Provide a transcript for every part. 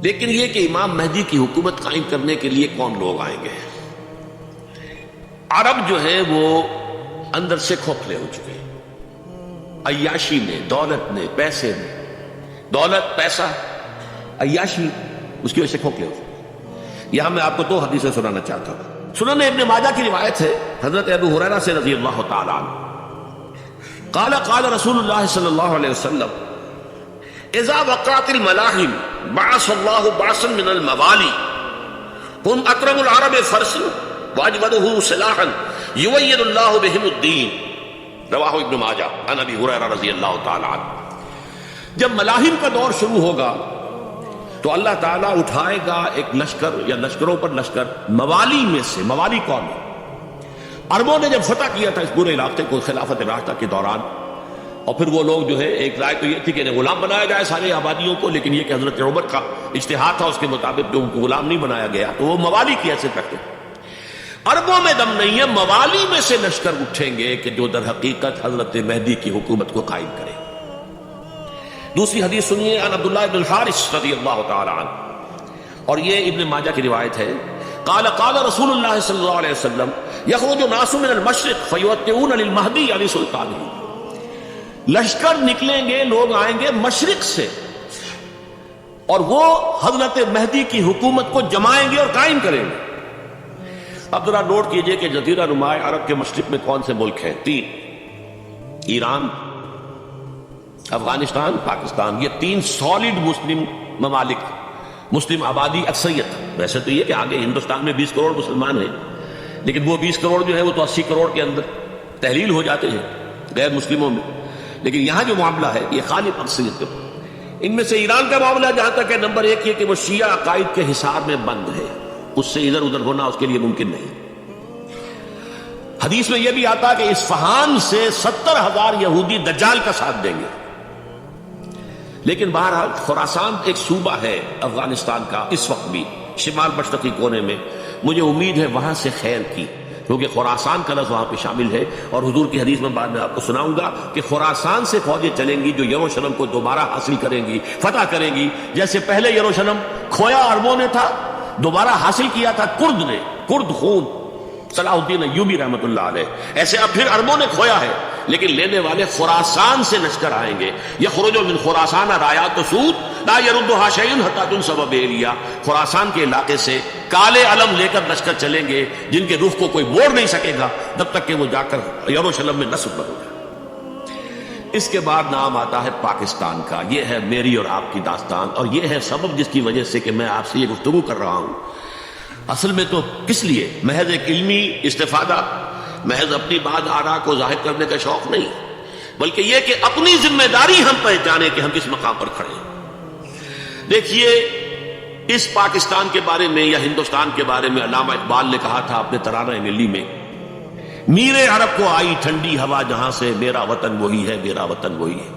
لیکن یہ کہ امام مہدی کی حکومت قائم کرنے کے لیے کون لوگ آئیں گے؟ عرب جو ہے وہ اندر سے کھوکھلے ہو چکے ہیں، عیاشی میں، دولت میں، پیسے میں، دولت، پیسہ، عیاشی، اس کی وجہ سے کھوکھلے ہو چکے۔ یہاں میں آپ کو دو حدیثیں سنانا چاہتا ہوں۔ سنن ابن ماجہ کی روایت ہے حضرت ابو ہریرہ سے رضی اللہ تعالی عنہ، قال قال رسول اللہ صلی اللہ علیہ وسلم اذا وقعت الملاحم بعث اللہ بعثا من الموالی هم اکرم العرب فرسا واجودہ سلاحا یوید اللہ بہم الدین، رواہ ابن ماجہ عن ابی ہریرہ رضی اللہ تعالی عنہ۔ جب ملاحم کا دور شروع ہوگا تو اللہ تعالیٰ اٹھائے گا ایک لشکر یا لشکروں پر لشکر موالی میں سے۔ موالی کون ہے؟ عربوں نے جب فتح کیا تھا اس پورے علاقے کو خلافت راشدہ کے دوران، اور پھر وہ لوگ جو ہے، ایک رائے تو یہ تھی کہ انہیں غلام بنایا جائے سارے آبادیوں کو، لیکن یہ کہ حضرت عمر کا اجتہاد تھا، اس کے مطابق جو ان کو غلام نہیں بنایا گیا، تو وہ موالی کی ایسے کرتے۔ عربوں میں دم نہیں ہے، موالی میں سے لشکر اٹھیں گے کہ جو در حقیقت حضرت مہدی کی حکومت کو قائم کرے۔ دوسری حدیث سنیے، عن عبداللہ بن الحارث رضی اللہ تعالی عنہ، اور یہ ابن ماجہ کی روایت ہے، قال قال رسول اللہ صلی اللہ علیہ وسلم یخرج ناس من المشرق فیوطئون للمہدی علی سلطانہ، لشکر نکلیں گے، لوگ آئیں گے مشرق سے، اور وہ حضرت مہدی کی حکومت کو جمائیں گے اور قائم کریں گے۔ اب ذرا نوٹ کیجئے کہ جزیرہ نماء عرب کے مشرق میں کون سے ملک ہیں؟ تین، ایران، افغانستان، پاکستان، یہ تین سالڈ مسلم ممالک، مسلم آبادی اکثریت۔ ویسے تو یہ کہ آگے ہندوستان میں 20 کروڑ مسلمان ہیں، لیکن وہ 20 کروڑ جو ہے وہ تو 80 کروڑ کے اندر تحلیل ہو جاتے ہیں غیر مسلموں میں، لیکن یہاں جو معاملہ ہے یہ غالب اکثریت کا۔ ان میں سے ایران کا معاملہ جہاں تک ہے، نمبر 1 یہ کہ وہ شیعہ عقائد کے حصار میں بند ہے، اس سے ادھر ادھر ہونا اس کے لیے ممکن نہیں۔ حدیث میں یہ بھی آتا ہے کہ اصفہان سے 70,000 یہودی دجال کا ساتھ دیں گے۔ لیکن بہرحال خراسان ایک صوبہ ہے افغانستان کا اس وقت بھی، شمال مشرقی کونے میں، مجھے امید ہے وہاں سے خیر کی، کیونکہ خراسان کا لفظ وہاں پہ شامل ہے، اور حضور کی حدیث میں بعد میں آپ کو سناؤں گا کہ خراسان سے فوجیں چلیں گی جو یروشلم کو دوبارہ حاصل کریں گی، فتح کریں گی۔ جیسے پہلے یروشلم کھویا عربوں نے تھا، دوبارہ حاصل کیا تھا کرد نے، کرد خون، صلاح الدین ایوبی رحمۃ اللہ علیہ، ایسے اب پھر عربوں نے کھویا ہے، لیکن لینے والے خراسان سے لشکر آئیں گے۔ یخرج من خراسان رایات سود لا یردھا شیء حتی تنصب بایلیا، خراسان کے علاقے سے کالے علم لے کر لشکر چلیں گے جن کے رخ کو کوئی موڑ نہیں سکے گا جب تک کہ وہ جا کر یروشلم میں نصب نہ ہو جائے۔ اس کے بعد نام آتا ہے پاکستان کا۔ یہ ہے میری اور آپ کی داستان، اور یہ ہے سبب جس کی وجہ سے کہ میں آپ سے یہ گفتگو کر رہا ہوں۔ اصل میں تو کس لیے؟ محض ایک علمی استفادہ، محض اپنی بات آراء کو ظاہر کرنے کا شوق نہیں، بلکہ یہ کہ اپنی ذمہ داری ہم پہچانے کہ ہم کس مقام پر کھڑے ہیں۔ دیکھیے، اس پاکستان کے بارے میں یا ہندوستان کے بارے میں علامہ اقبال نے کہا تھا اپنے ترانہ ملی میں، میر عرب کو آئی ٹھنڈی ہوا جہاں سے، میرا وطن وہی ہے، میرا وطن وہی ہے۔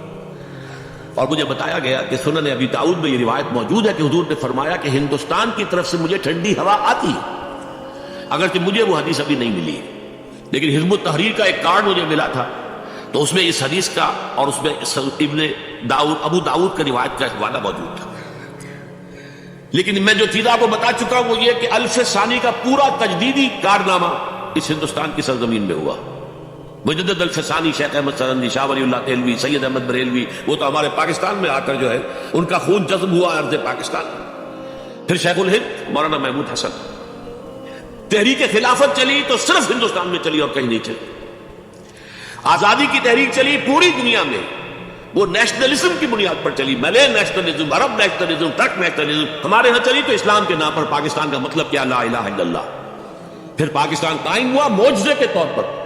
اور مجھے بتایا گیا کہ سنن ابی داؤد میں یہ روایت موجود ہے کہ حضور نے فرمایا کہ ہندوستان کی طرف سے مجھے ٹھنڈی ہوا آتی ہے، اگرچہ مجھے وہ حدیث ابھی نہیں ملی ہے، لیکن حزب التحریر کا ایک کارڈ مجھے ملا تھا، تو اس میں اس حدیث کا اور اس میں ابن داؤد، ابو داؤد کا روایت کا حوالہ موجود تھا۔ لیکن میں جو چیز آپ کو بتا چکا ہوں وہ یہ کہ الف ثانی کا پورا تجدیدی کارنامہ اس ہندوستان کی سرزمین میں ہوا۔ مجدد الف ثانی شیخ احمد سرندی، شاہ ولی اللہ دہلوی، سید احمد بریلوی، وہ تو ہمارے پاکستان میں آ کر جو ہے ان کا خون جذب ہوا ارض پاکستان۔ پھر شیخ الہند مولانا محمود حسن، تحریک خلافت چلی تو صرف ہندوستان میں چلی اور کہیں نہیں چلی۔ آزادی کی تحریک چلی پوری دنیا میں، وہ نیشنلزم کی بنیاد پر چلی، ملے نیشنلزم، عرب نیشنلزم، ترک نیشنلزم۔ ہمارے ہاں چلی تو اسلام کے نام پر، پاکستان کا مطلب کیا؟ لا الہ الا اللہ۔ پھر پاکستان قائم ہوا معجزے کے طور پر،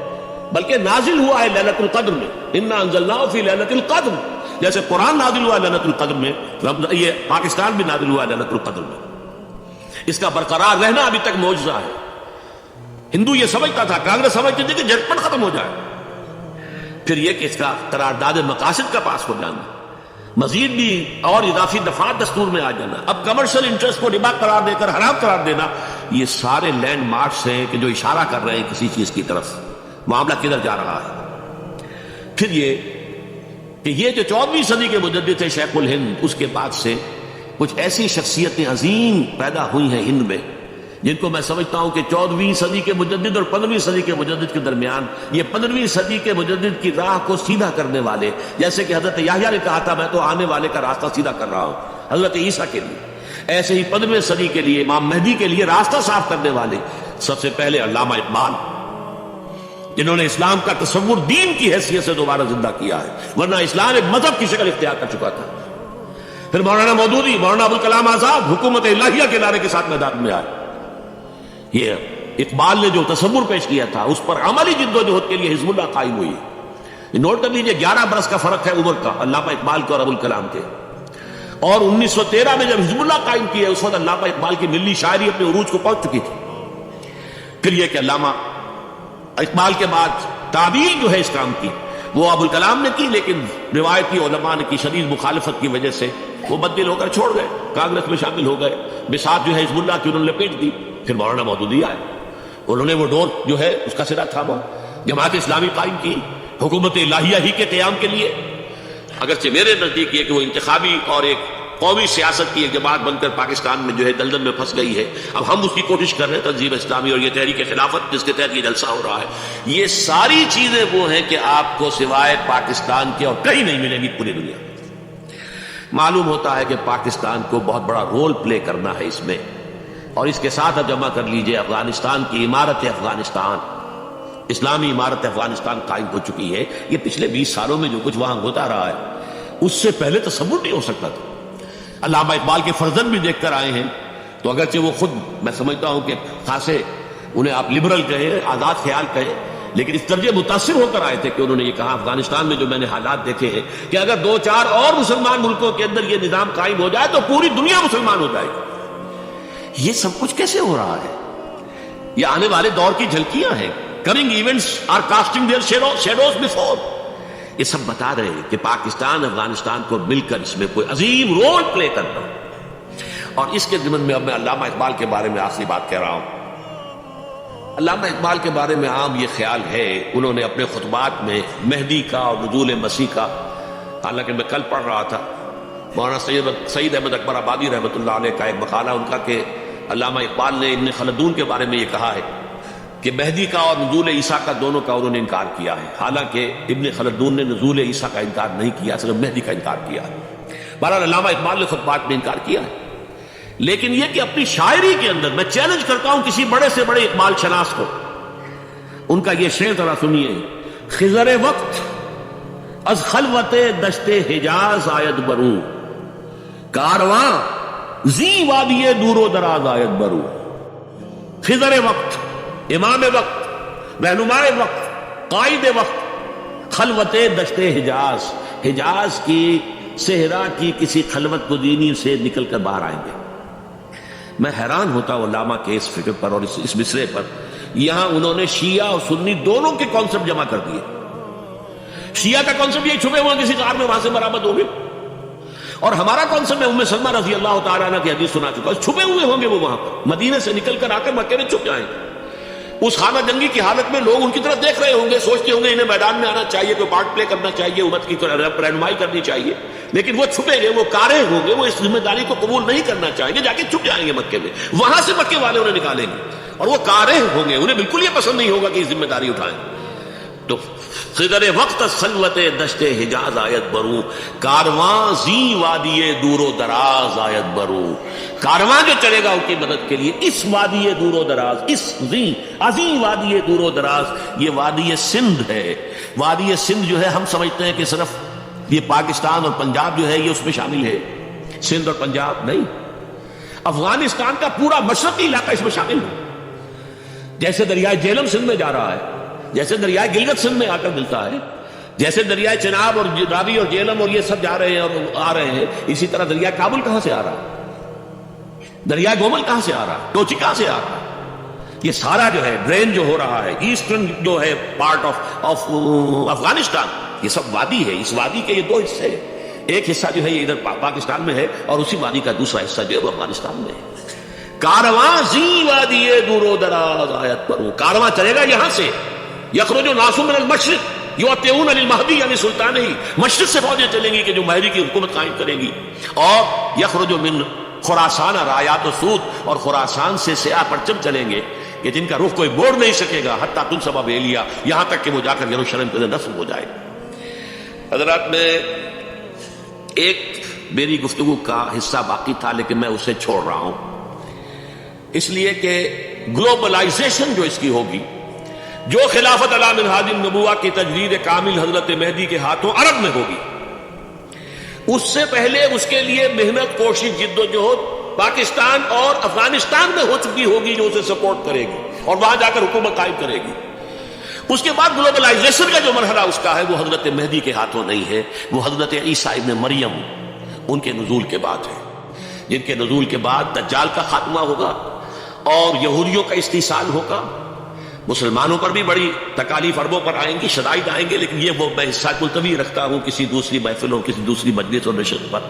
بلکہ نازل ہوا ہے ليلۃ القدر میں، انا انزلناه فی ليلۃ القدر، جیسے قرآن نازل ہوا ہے ليلۃ القدر میں، یہ پاکستان بھی نازل ہوا ہے ليلۃ القدر میں۔ اس کا برقرار رہنا ابھی تک معجزہ ہے۔ ہندو یہ سمجھتا تھا، کانگریس سمجھتی تھی کہ جھٹپٹ ختم ہو جائے۔ پھر یہ کہ اس کا قرارداد مقاصد کا پاس ہو جانا، مزید بھی اور اضافی دفعات دستور میں آ جانا، اب کمرشل انٹرسٹ کو ربا قرار دے کر حرام قرار دینا، یہ سارے لینڈ مارکس ہیں کہ جو اشارہ کر رہے ہیں کسی چیز کی طرف، معاملہ کدھر جا رہا ہے۔ پھر یہ کہ یہ جو 14ویں صدی کے مجدد تھے شیخ الہند، اس کے بعد سے کچھ ایسی شخصیتیں عظیم پیدا ہوئی ہیں ہند میں جن کو میں سمجھتا ہوں کہ 14ویں صدی کے مجدد اور 15ویں صدی کے مجدد کے درمیان یہ 15ویں صدی کے مجدد کی راہ کو سیدھا کرنے والے، جیسے کہ حضرت یحییٰ نے کہا تھا میں تو آنے والے کا راستہ سیدھا کر رہا ہوں حضرت عیسیٰ کے لیے، ایسے ہی 15ویں صدی کے لیے امام مہدی کے لیے راستہ صاف کرنے والے سب سے پہلے علامہ اقبال، جنہوں نے اسلام کا تصور دین کی حیثیت سے دوبارہ زندہ کیا ہے، ورنہ اسلام ایک مذہب کی شکل اختیار کر چکا تھا۔ پھر مولانا مودودی، مولانا ابوالکلام آزاد حکومت الہیہ کے نعرے کے ساتھ میدان میں آئے۔ یہ اقبال نے جو تصور پیش کیا تھا اس پر عملی جدوجہد کے لیے حزب اللہ قائم ہوئی۔ نوٹ کر لیجیے 11 برس کا فرق ہے عمر کا علامہ اقبال کے اور ابوالکلام کے، اور 1913 میں جب حزب اللہ قائم کیا اس وقت علامہ اقبال کی ملی شاعری اپنے عروج کو پہنچ چکی تھی۔ پھر یہ کہ علامہ اقبال کے بعد تعبیل جو ہے اس کام کی وہ ابوالکلام نے کی، لیکن روایتی علماء نے کی شدید مخالفت کی وجہ سے وہ بدل ہو کر چھوڑ گئے، کانگریس میں شامل ہو گئے، بساط جو ہے حزب اللہ کی انہوں نے لپیٹ دی۔ پھر مولانا مودودی آئے، انہوں نے وہ ڈور جو ہے اس کا سرا تھاما، جماعت اسلامی قائم کی حکومت الہیہ ہی کے قیام کے لیے۔ اگرچہ میرے نزدیک یہ کہ وہ انتخابی اور ایک قومی سیاست کی ایک جماعت بن کر پاکستان میں جو ہے دلدل میں پھنس گئی ہے، اب ہم اس کی کوشش کر رہے ہیں تنظیم اسلامی اور یہ تحریک خلافت جس کے تحت یہ جلسہ ہو رہا ہے، یہ ساری چیزیں وہ ہیں کہ آپ کو سوائے پاکستان کے اور کہیں نہیں ملے گی پوری دنیا میں۔ معلوم ہوتا ہے کہ پاکستان کو بہت بڑا رول پلے کرنا ہے اس میں، اور اس کے ساتھ اب جمع کر لیجئے افغانستان کی عمارت افغانستان، اسلامی عمارت افغانستان قائم ہو چکی ہے۔ یہ پچھلے 20 سالوں میں جو کچھ وہاں ہوتا رہا ہے اس سے پہلے تصور نہیں ہو سکتا تھا۔ علامہ اقبال کے فرزند بھی دیکھ کر آئے ہیں، تو اگرچہ وہ خود میں سمجھتا ہوں کہ خاصے انہیں آپ لبرل کہے، آزاد خیال کہے، لیکن اس درجے متاثر ہو کر آئے تھے کہ انہوں نے یہ کہا افغانستان میں جو میں نے حالات دیکھے ہیں کہ اگر 2-4 اور مسلمان ملکوں کے اندر یہ نظام قائم ہو جائے تو پوری دنیا مسلمان ہو جائے گی۔ یہ سب کچھ کیسے ہو رہا ہے؟ یہ آنے والے دور کی جھلکیاں ہیں۔ Coming events are casting their shadows before. یہ سب بتا رہے ہیں کہ پاکستان افغانستان کو مل کر اس میں کوئی عظیم رول پلے کرنا، اور اس کے ضمن میں اب میں علامہ اقبال کے بارے میں آخری بات کہہ رہا ہوں۔ علامہ اقبال کے بارے میں عام یہ خیال ہے، انہوں نے اپنے خطبات میں مہدی کا اور نزول مسیح کا، حالانکہ میں کل پڑھ رہا تھا مولانا سعید احمد اکبر آبادی رحمۃ اللہ علیہ کا ایک مقالہ ان کا کہ علامہ اقبال نے ابن خلدون کے بارے میں یہ کہا ہے کہ مہدی کا اور نزول عیسیٰ کا دونوں کا انہوں نے انکار کیا ہے، حالانکہ ابن خلدون نے نزول عیسیٰ کا انکار نہیں کیا، صرف مہدی کا انکار کیا ہے۔ بہرحال علامہ اقبال نے خطبات میں انکار کیا ہے، لیکن یہ کہ اپنی شاعری کے اندر میں چیلنج کرتا ہوں کسی بڑے سے بڑے اقبال شناس کو، ان کا یہ شعر ذرا سنیے۔ خضر وقت از خلوت دشت حجاز آید برو، کارواں زی وادی دور و دراز آید برو۔ خضر وقت، امام وقت، رہنمائے وقت، قائد وقت، خلوت دشت حجاز، حجاز کی صحرا کی کسی خلوت گزینی سے نکل کر باہر آئیں گے۔ میں حیران ہوتا ہوں علامہ کے اس فکر پر اور اس مصرے پر۔ یہاں انہوں نے شیعہ اور سنی دونوں کے کانسیپٹ جمع کر دیے۔ شیعہ کا کانسیپٹ یہ چھپے ہوئے کسی غار میں وہاں سے برآمد ہوں گے، اور ہمارا کانسیپٹ میں ام سلمہ رضی اللہ تعالیٰ عنہ کی حدیث سنا چکا، چھپے ہوئے ہوں گے وہ وہاں پر، مدینے سے نکل کر آ کر مکے میں چھپ جائیں گے۔ اس خانہ جنگی کی حالت میں لوگ ان کی طرف دیکھ رہے ہوں گے، سوچتے ہوں گے انہیں میدان میں آنا چاہیے، کوئی پارٹ پلے کرنا چاہیے، امت کی رہنمائی کرنی چاہیے، لیکن وہ چھپیں گے، وہ کارے ہوں گے، وہ اس ذمہ داری کو قبول نہیں کرنا چاہیں گے، جا کے چھپ جائیں گے مکے میں، وہاں سے مکے والے انہیں نکالیں گے، اور وہ کارے ہوں گے، انہیں بالکل یہ پسند نہیں ہوگا کہ یہ ذمہ داری اٹھائیں۔ تو خضر وقت خلوت دشت حجاز آیت برو، کارواں زی وادی دور و دراز آیت برو۔ کارواں جو چلے گا ان کی مدد کے لیے اس وادی دور و دراز، اس زی عظیم وادی دور و دراز، یہ وادی سندھ ہے۔ وادی سندھ جو ہے ہم سمجھتے ہیں کہ صرف یہ پاکستان اور پنجاب جو ہے یہ اس میں شامل ہے، سندھ اور پنجاب نہیں، افغانستان کا پورا مشرقی علاقہ اس میں شامل ہے۔ جیسے دریائے جیلم سندھ میں جا رہا ہے، جیسے دریائے گلگت سندھ میں آ کر ملتا ہے، جیسے دریائے چناب اور راوی اور جیلم اور یہ سب جا رہے ہیں اور آ رہے ہیں، اسی طرح دریائے کابل کہاں سے آ رہا ہے، دریائے گومل کہاں سے آ رہا ہے، ٹوچی کہاں سے آ رہا ہے، یہ سارا جو ہے ڈرین جو ہو رہا ہے ایسٹرن جو ہے پارٹ آف افغانستان، یہ سب وادی ہے۔ اس وادی کے یہ دو حصے ہیں، ایک حصہ جو ہے یہ ادھر پاکستان میں ہے اور اسی وادی کا دوسرا حصہ جو ہے وہ افغانستان میں ہے۔ کارواں زی وادی دور و دراز آیت پر، کارواں چلے گا یہاں سے، یخرج الناس من المشرق یؤتون للمہدی یعنی سلطان ہی، مشرق سے فوجیں چلیں گی کہ جو مہدی کی حکومت قائم کریں گی، اور یخرج من خراسان رایات و سود، اور خراسان سے سیاہ پرچم چلیں گے کہ جن کا رخ کوئی موڑ نہیں سکے گا، حتیٰ تنصب بیلیا، یہاں تک کہ وہ جا کر یروشلم کے اندر نصب ہو جائے۔ حضرات، میں ایک میری گفتگو کا حصہ باقی تھا لیکن میں اسے چھوڑ رہا ہوں، اس لیے کہ گلوبلائزیشن جو اس کی ہوگی، جو خلافت علی منہاج النبوہ کی تجدید کامل حضرت مہدی کے ہاتھوں عرب میں ہوگی، اس سے پہلے اس کے لیے محنت، کوشش، جد و جہد پاکستان اور افغانستان میں ہو چکی ہوگی جو اسے سپورٹ کرے گی اور وہاں جا کر حکومت قائم کرے گی۔ اس کے بعد گلوبلائزیشن کا جو مرحلہ اس کا ہے وہ حضرت مہدی کے ہاتھوں نہیں ہے، وہ حضرت عیسیٰ ابن مریم ان کے نزول کے بعد ہے، جن کے نزول کے بعد دجال کا خاتمہ ہوگا اور یہودیوں کا استحصال ہوگا۔ مسلمانوں پر بھی بڑی تکالیف عربوں پر آئیں گی، شدائد آئیں گے، لیکن یہ وہ میں حصہ ملتوی رکھتا ہوں کسی دوسری محفلوں، کسی دوسری مجلس اور نشست پر۔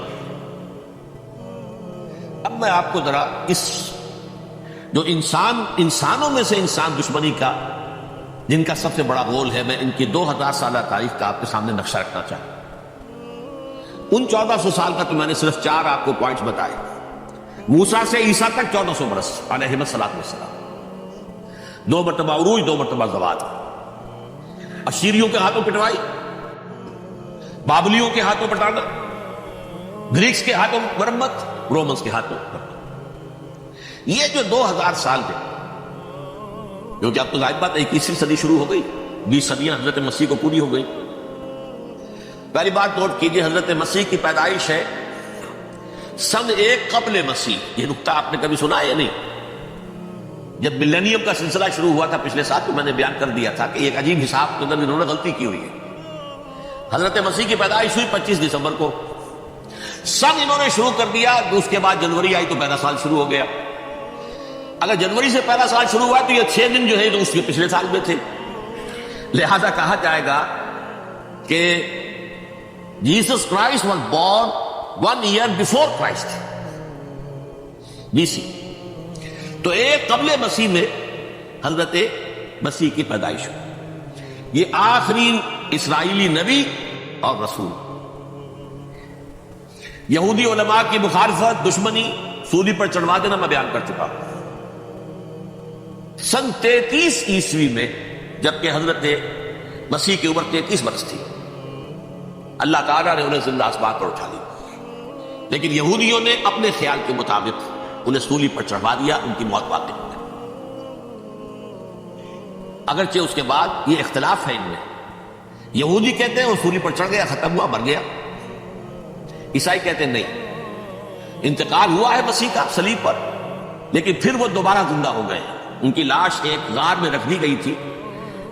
اب میں آپ کو ذرا اس جو انسانوں میں سے انسان دشمنی کا جن کا سب سے بڑا رول ہے، میں ان کی 2000 سالہ تاریخ کا آپ کے سامنے نقشہ رکھنا چاہتا ہوں۔ ان 1400 سال کا تو میں نے صرف 4 آپ کو پوائنٹس بتائے۔ موسیٰ سے عیسیٰ تک 1400 برس علیہ السلام، 2 مرتبہ عروج، 2 مرتبہ زوال، اشیریوں کے ہاتھوں پٹوائی، بابلیوں کے ہاتھوں پٹانا، گریکس کے ہاتھوں مرمت، رومنس کے ہاتھوں مرمت۔ یہ جو 2000 سال تھے، کیونکہ اب تو ظاہر بات 21ویں صدی شروع ہو گئی، 20 صدیاں حضرت مسیح کو پوری ہو گئی۔ پہلی بات نوٹ کیجئے، حضرت مسیح کی پیدائش ہے سن 1 قبل مسیح۔ یہ نقطہ آپ نے کبھی سنا ہے یا نہیں؟ جب ملینیم کا سلسلہ شروع ہوا تھا پچھلے سال، تو میں نے بیان کر دیا تھا کہ ایک عجیب حساب کے اندر انہوں نے غلطی کی ہوئی ہے۔ حضرت مسیح کی پیدائش ہوئی 25 دسمبر کو، سن انہوں نے شروع کر دیا، اس کے بعد جنوری آئی تو پہلا سال شروع ہو گیا۔ اگر جنوری سے پہلا سال شروع ہوا تو یہ 6 دن جو ہے تو اس کے پچھلے سال میں تھے، لہذا کہا جائے گا کہ Jesus Christ was born 1 year before Christ، BC۔ تو 1 قبل مسیح میں حضرت مسیح کی پیدائش ہوئی۔ یہ آخری اسرائیلی نبی اور رسول۔ یہودی علماء کی مخالفت، دشمنی، سولی پر چڑھوا دینا میں بیان کر چکا ہوں۔ سن 33 عیسوی میں، جبکہ حضرت مسیح کی عمر 33 برس تھی، اللہ تعالیٰ نے انہیں زندہ آسمان پر اٹھا لیا، لیکن یہودیوں نے اپنے خیال کے مطابق انہیں سولی پر چڑھوا دیا، ان کی موت واقع ہو گئی۔ اگرچہ اس کے بعد یہ اختلاف ہے ان میں، یہودی کہتے ہیں وہ سولی پر چڑھ گیا، ختم ہوا، مر گیا، عیسائی کہتے ہیں نہیں، انتقال ہوا ہے مسیح کا صلیب پر، لیکن پھر وہ دوبارہ زندہ ہو گئے۔ ان کی لاش ایک غار میں رکھ دی گئی تھی،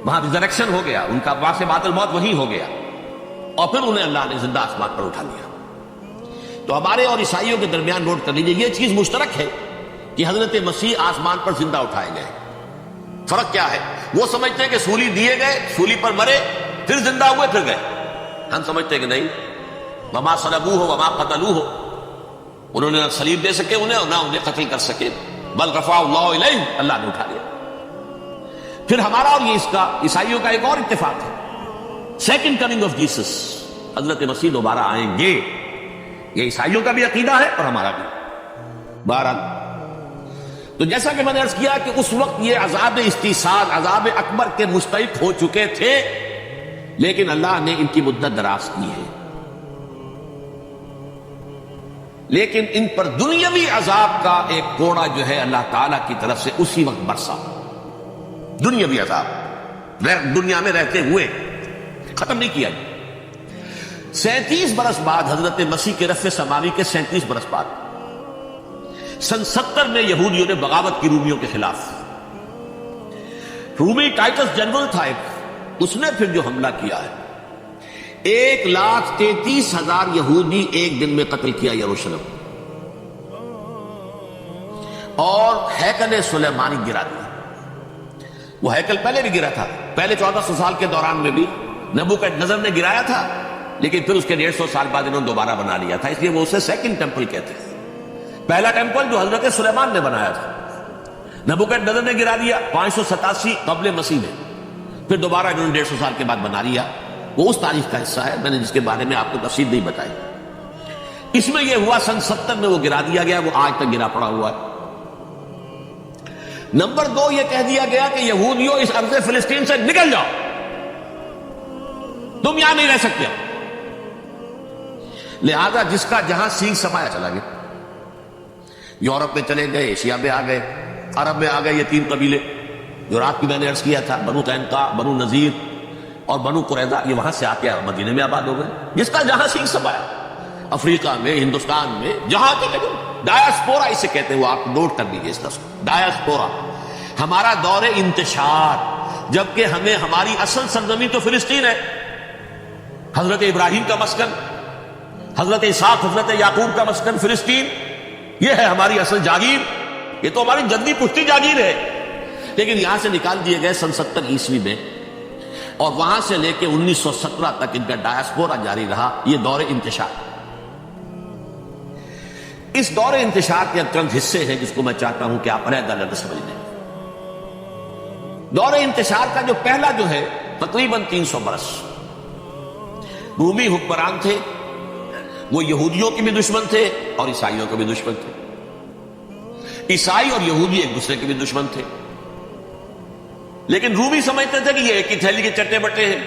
وہاں ریزریکشن ہو گیا، ان کا باعث بعد الموت وہی ہو گیا، اور پھر انہیں اللہ نے زندہ آسمان پر اٹھا لیا۔ تو ہمارے اور عیسائیوں کے درمیان نوٹ کر لیجئے، یہ چیز مشترک ہے کہ حضرت مسیح آسمان پر زندہ اٹھائے گئے۔ فرق کیا ہے؟ وہ سمجھتے ہیں کہ سولی دیے گئے، سولی پر مرے، پھر زندہ ہوئے، پھر گئے۔ ہم سمجھتے ہیں کہ نہیں، وما صلبوہ وما قتلوہ، انہوں نے نہ صلیب دے سکے انہیں اور نہ انہیں قتل کر سکے، بل رفع اللہ الیہ، اللہ نے اٹھا لیا۔ پھر ہمارا اور یہ اس کا عیسائیوں کا ایک اور اتفاق ہے، سیکنڈ کمنگ آف جیسس، حضرت مسیح دوبارہ آئیں گے، یہ عیسائیوں کا بھی عقیدہ ہے اور ہمارا بھی۔ بہرحال، تو جیسا کہ میں نے عرض کیا کہ اس وقت یہ عذاب استحصال، عذاب اکبر کے مستحق ہو چکے تھے، لیکن اللہ نے ان کی مدت دراز کی ہے، لیکن ان پر دنیاوی عذاب کا ایک کوڑا جو ہے اللہ تعالیٰ کی طرف سے اسی وقت برسا۔ دنیاوی عذاب دنیا میں رہتے ہوئے ختم نہیں کیا۔ 37 برس بعد حضرت مسیح کے رفع سماوی کے 37 برس بعد سن 70 میں یہودیوں نے بغاوت کی رومیوں کے خلاف، رومی ٹائٹس جنرل تھا ایک، اس نے پھر جو حملہ کیا ہے، 1,33,000 یہودی ایک دن میں قتل کیا یروشلم، اور ہیکل سلیمانی گرا دیا۔ وہ ہیکل پہلے بھی گرا تھا، پہلے 1400 سال کے دوران میں بھی نبوکدنضر نے گرایا تھا، لیکن پھر اس کے 150 سال بعد انہوں نے دوبارہ بنا لیا تھا، اس لیے وہ اسے سیکنڈ ٹیمپل کہتے ہیں۔ پہلا ٹیمپل جو حضرت سلیمان نے بنایا تھا، نبوکدنضر نے گرا دیا 587 قبل مسیح میں، پھر دوبارہ انہوں نے 150 سال کے بعد بنا لیا. وہ اس تاریخ کا حصہ ہے میں نے جس کے بارے میں آپ کو تفصیل نہیں بتائی. اس میں یہ ہوا سن 70 میں وہ گرا دیا گیا, وہ آج تک گرا پڑا ہوا ہے. نمبر 2 یہ کہہ دیا گیا کہ یہودیوں اس ارض فلسطین سے نکل جاؤ, تم یہاں نہیں رہ سکتے. لہذا جس کا جہاں سینگ سمایا چلا گیا. یورپ میں چلے گئے, ایشیا میں آ گئے, عرب میں آ گئے. یہ 3 قبیلے جو رات کی میں نے عرض کیا تھا, بنو قینقاع, بنو نذیر اور بنو قریظہ, یہ وہاں سے آ کے مدینے میں آباد ہو گئے. جس کا جہاں سینگ سمایا, افریقہ میں, ہندوستان میں, جہاں چلے گئے. ڈایاسپورا اسے کہتے ہیں, وہ آپ نوٹ کر لیجیے اس لفظ کو, ڈایاسپورا. ہمارا دور انتشار, جبکہ ہمیں ہماری اصل سرزمین تو فلسطین ہے. حضرت ابراہیم کا مسکن, حضرت اسحاق, حضرت یعقوب کا مسکن فلسطین, یہ ہے ہماری اصل جاگیر. یہ تو ہماری جدی پشتی جاگیر ہے. لیکن یہاں سے نکال دیے گئے سن 70 عیسوی میں, اور وہاں سے لے کے 1917 تک ان کا ڈایاسپورا جاری رہا. یہ دور انتشار. اس دور انتشار کے چند حصے ہیں جس کو میں چاہتا ہوں کہ آپ علیحدہ علیحدہ سمجھ لیں. دور انتشار کا جو پہلا جو ہے تقریباً 300 برس, رومی حکمران تھے. وہ یہودیوں کے بھی دشمن تھے اور عیسائیوں کے بھی دشمن تھے. عیسائی اور یہودی ایک دوسرے کے بھی دشمن تھے. لیکن رومی سمجھتے تھے کہ یہ ایک ہی تھیلی کے چٹے بٹے ہیں.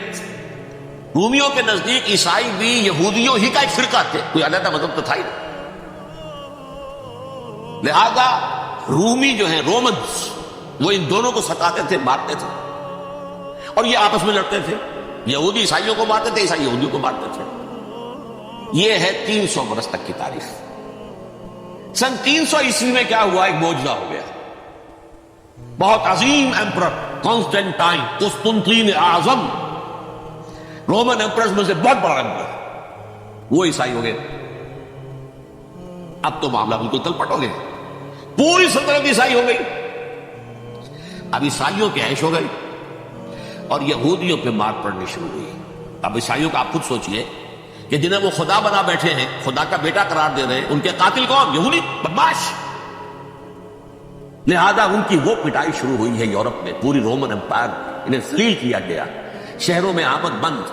رومیوں کے نزدیک عیسائی بھی یہودیوں ہی کا ایک فرقہ تھے, کوئی علیحدہ مذہب تو تھا ہی نہیں. لہذا رومی جو ہیں, رومنز, وہ ان دونوں کو ستاتے تھے, مارتے تھے, اور یہ آپس میں لڑتے تھے. یہودی عیسائیوں کو مارتے تھے, عیسائی یہودیوں کو مارتے تھے. یہ ہے 300 برس تک کی تاریخ. سن 300 عیسوی میں کیا ہوا, ایک معجزہ ہو گیا. بہت عظیم ایمپرر کانسٹینٹائن, قسطنطین اعظم, رومن ایمپررز میں سے بہت بڑا ایمپرر, وہ عیسائی ہو گئے. اب تو معاملہ بالکل تلپٹ ہو گیا. پوری سلطنت عیسائی ہو گئی. اب عیسائیوں کی عیش ہو گئی اور یہودیوں پہ مار پڑنی شروع ہوئی. اب عیسائیوں کا آپ خود سوچئے کہ جنہیں وہ خدا بنا بیٹھے ہیں, خدا کا بیٹا قرار دے رہے ہیں, ان کے قاتل کون؟ یہودی بدماش. لہذا ان کی وہ پٹائی شروع ہوئی ہے یورپ میں. پوری رومن امپائر انہیں ذلیل کیا گیا. شہروں میں آمد بند,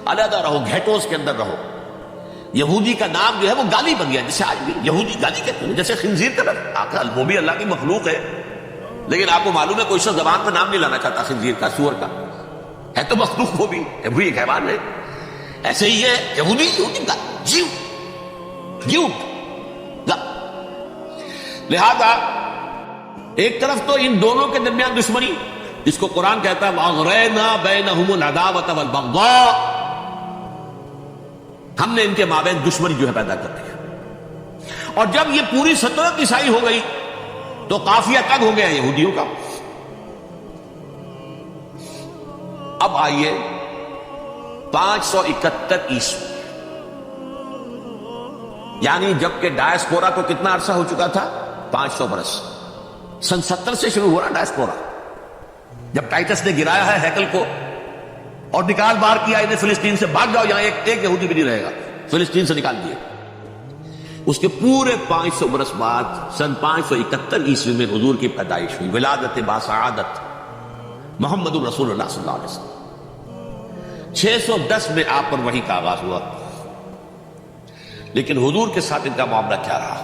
علیحدہ رہو, گھیٹوز کے اندر رہو. یہودی کا نام جو ہے وہ گالی بن گیا, جسے آج بھی یہودی گالی کہتے ہیں, جیسے خنزیر کا نام. وہ بھی اللہ کی مخلوق ہے, لیکن آپ کو معلوم ہے کوئی شخص زبان پہ نام نہیں لانا چاہتا خنزیر کا, سور کا. ہے تو مخلوق, وہ بھی ایک حیوان ہے. ایسے ہی ہے یہودی, یہودی کا جیو جیو. لہذا ایک طرف تو ان دونوں کے درمیان دشمنی, جس کو قرآن کہتا ہے وَأَغْرَيْنَا بَيْنَهُمُ الْعَدَاوَةَ وَالْبَغْضَاءَ, ہم نے ان کے مابین دشمنی جو ہے پیدا کر دیا. اور جب یہ پوری سلطنت عیسائی ہو گئی تو قافیہ تنگ ہو گیا یہودیوں کا. اب آئیے 571 عیسوی, یعنی جبکہ ڈایاسپورا کو کتنا عرصہ ہو چکا تھا, 500 برس. سن 70 سے شروع ہو رہا ڈایاسپورا, جب ٹائٹس نے گرایا ہے ہیکل کو اور نکال باہر کیا انہیں فلسطین سے, بھاگ جاؤ, یہاں ایک یہودی بھی نہیں رہے گا, فلسطین سے نکال دیے. اس کے پورے 500 برس بعد سن 571 عیسوی میں حضور کی پیدائش ہوئی, ولادت باسعادت محمد رسول اللہ صلی اللہ علیہ وسلم. 610 میں آپ پر وحی کا آغاز ہوا. لیکن حضور کے ساتھ ان کا معاملہ کیا رہا؟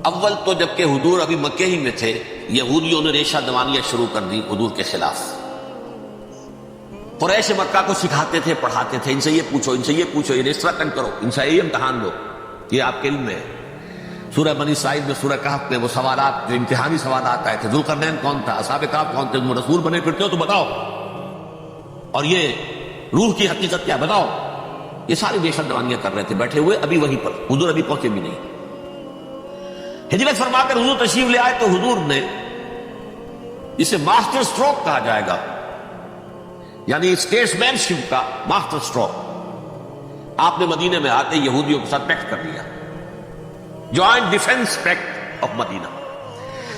اول تو جبکہ حضور ابھی مکے ہی میں تھے, یہودیوں نے ریشہ دوانیاں شروع کر دی حضور کے خلاف. قریش مکہ کو سکھاتے تھے, پڑھاتے تھے, ان سے یہ پوچھو, ان سے یہ پوچھو, یہ اس طرح تنگ کرو, ان سے یہ امتحان دو. یہ آپ کے علم میں ہے. سورہ بنی اسرائیل میں, سورہ کہف میں وہ سوالات, جو امتحانی سوالات آئے تھے, ذوالقرنین کون تھا, اصحاب کہف کون تھے, تم رسول بنے پھرتے ہو تو بتاؤ, اور یہ روح کی حقیقت کیا بتاؤ. یہ ساری ریشہ دوانیاں کر رہے تھے بیٹھے ہوئے ابھی وہیں پر. حضور ابھی پہنچے بھی نہیں. ہجرت فرما کر حضور تشریف لے آئے تو حضور نے, جسے ماسٹر سٹروک کہا جائے گا, یعنی اسٹیٹس مین شپ کا ماسٹر سٹروک, آپ نے مدینے میں آتے یہودیوں کے ساتھ پیکٹ کر لیا, جوائنٹ ڈیفنس پیکٹ آف مدینہ,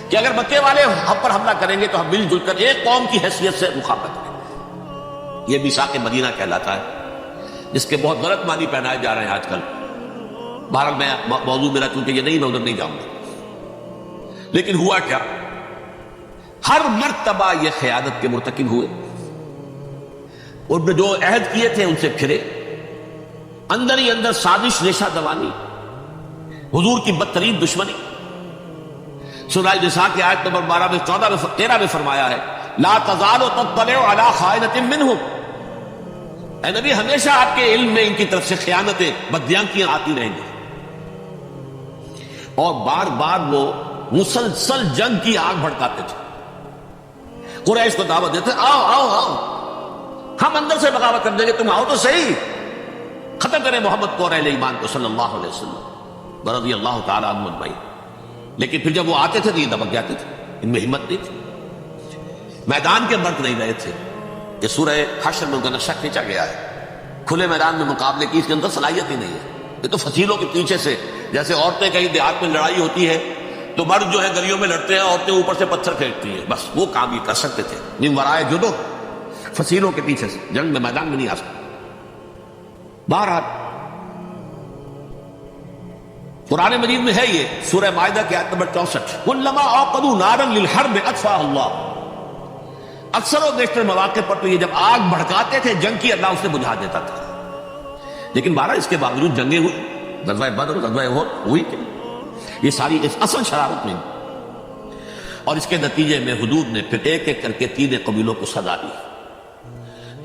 کہ اگر مکے والے ہم پر حملہ کریں گے تو ہم مل جل کر ایک قوم کی حیثیت سے مقابلہ کریں گے. یہ میثاق مدینہ کہلاتا ہے, جس کے بہت غلط معنی پہنائے جا رہے ہیں آج کل. بہرحال میں موضوع میرا چونکہ یہ نہیں, میں ادھر نہیں جاؤں گا. لیکن ہوا کیا, ہر مرتبہ یہ خیانت کے مرتکب ہوئے، ان نے جو عہد کیے تھے ان سے پھرے، اندر ہی اندر سازش ریشہ دوانی، حضور کی بدترین دشمنی۔ سورہ نساء کی آیت نمبر 12 میں 14 میں 13 میں فرمایا ہے لا تزال تطلع علی خائنۃ منہم، اے نبی ہمیشہ آپ کے علم میں ان کی طرف سے خیانتیں، بدیانتیاں آتی رہیں گی، اور بار بار وہ مسلسل جنگ کی آگ بھڑکاتے تھے۔ قریش کو دعوت دیتے آؤ آؤ آؤ ہم اندر سے بغاوت کر دیں گے، تم آؤ تو صحیح، ختم کریں محمد کو اور اہل ایمان کو صلی اللہ علیہ وسلم رضی اللہ تعالی عنہ اجمعین۔ لیکن پھر جب وہ آتے تھے تو یہ دبک جاتے تھے، ان میں ہمت نہیں تھی، میدان کے مرد نہیں رہے تھے۔ یہ سورہ حشر میں ان کا نقشہ کھینچا گیا ہے، کھلے میدان میں مقابلے کی اس کے اندر صلاحیت ہی نہیں ہے۔ یہ تو فصیلوں کے پیچھے سے، جیسے عورتیں کہیں دیہات میں لڑائی ہوتی ہے تو مرد جو ہے گلیوں میں لڑتے ہیں، عورتیں اوپر سے پتھر پھینکتی ہیں، بس وہ کام یہ کر سکتے تھے۔ من ورائے جدو، فصیلوں کے پیچھے سے، جنگ میں میدان میں نہیں آ سکتے۔ بہرحال قرآن مجید میں ہے یہ سورہ مائدہ کی آیت نمبر 64 کلما اوقدوا نارا للحرب اطفاها اللہ، اکثر و بیشتر مواقع پر تو یہ جب آگ بھڑکاتے تھے جنگ کی، اللہ اسے بجھا دیتا تھا۔ لیکن بہرحال اس کے باوجود جنگیں ہوئی، غزوہ بدر، غزوہ احد ہوئی کہ یہ ساری اس اصل شرارت میں، اور اس کے نتیجے میں حدود نے پھر ایک ایک کر کے 3 قبیلوں کو سزا دی۔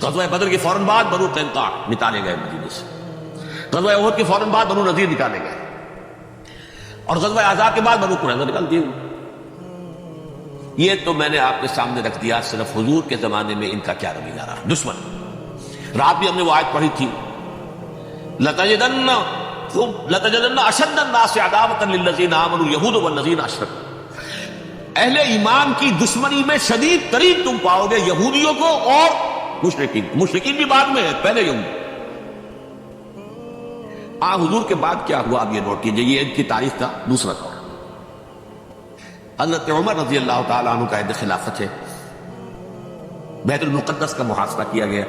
غزوہ بدر کے فوراً بعد بنو قینقاع نکالے گئے مدینے سے، غزوہ احد کے فوراً بعد بنو نذیر نکالے گئے، اور غزوہ احزاب کے بعد بنو قریظہ نکال دیے۔ یہ تو میں نے آپ کے سامنے رکھ دیا صرف حضور کے زمانے میں ان کا کیا رویہ رہا۔ دشمن، رات بھی ہم نے وہ آیت پڑھی تھی لَتَجِدَنَّ أَشَدَّ النَّاسِ عَدَاوَةً لِلَّذِينَ آمَنُوا الْيَهُودُ وَالَّذِينَ أَشْرَكُوا، اہل ایمان کی دشمنی میں شدید ترین تم پاؤ گے یہودیوں کو اور مشرکین۔ مشرکین بھی بعد میں ہے، پہلے یہود۔ حضور کے بعد کیا ہوا اب یہ نوٹ کیجئے، یہ ان کی تاریخ کا دوسرا دور۔ حضرت عمر رضی اللہ تعالیٰ عنہ کا عہد خلافت ہے، بیت المقدس کا محاصرہ کیا گیا،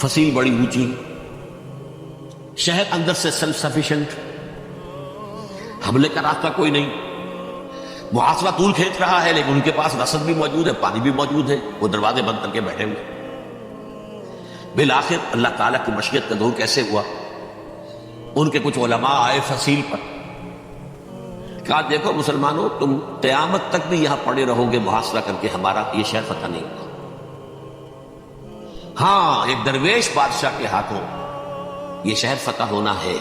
فصیل بڑی اونچی، شہر اندر سے سیلف سفیشنٹ، حملے کا راستہ کوئی نہیں، محاصرہ طول کھینچ رہا ہے، لیکن ان کے پاس رسد بھی موجود ہے، پانی بھی موجود ہے، وہ دروازے بند کر کے بیٹھے ہوئے۔ بالآخر اللہ تعالیٰ کی مشیت کا دور کیسے ہوا، ان کے کچھ علماء آئے فصیل پر، کہا دیکھو مسلمانوں تم قیامت تک بھی یہاں پڑے رہو گے محاصرہ کر کے، ہمارا یہ شہر فتح نہیں ہوگا۔ ہاں ایک درویش بادشاہ کے ہاتھوں یہ شہر فتح ہونا ہے،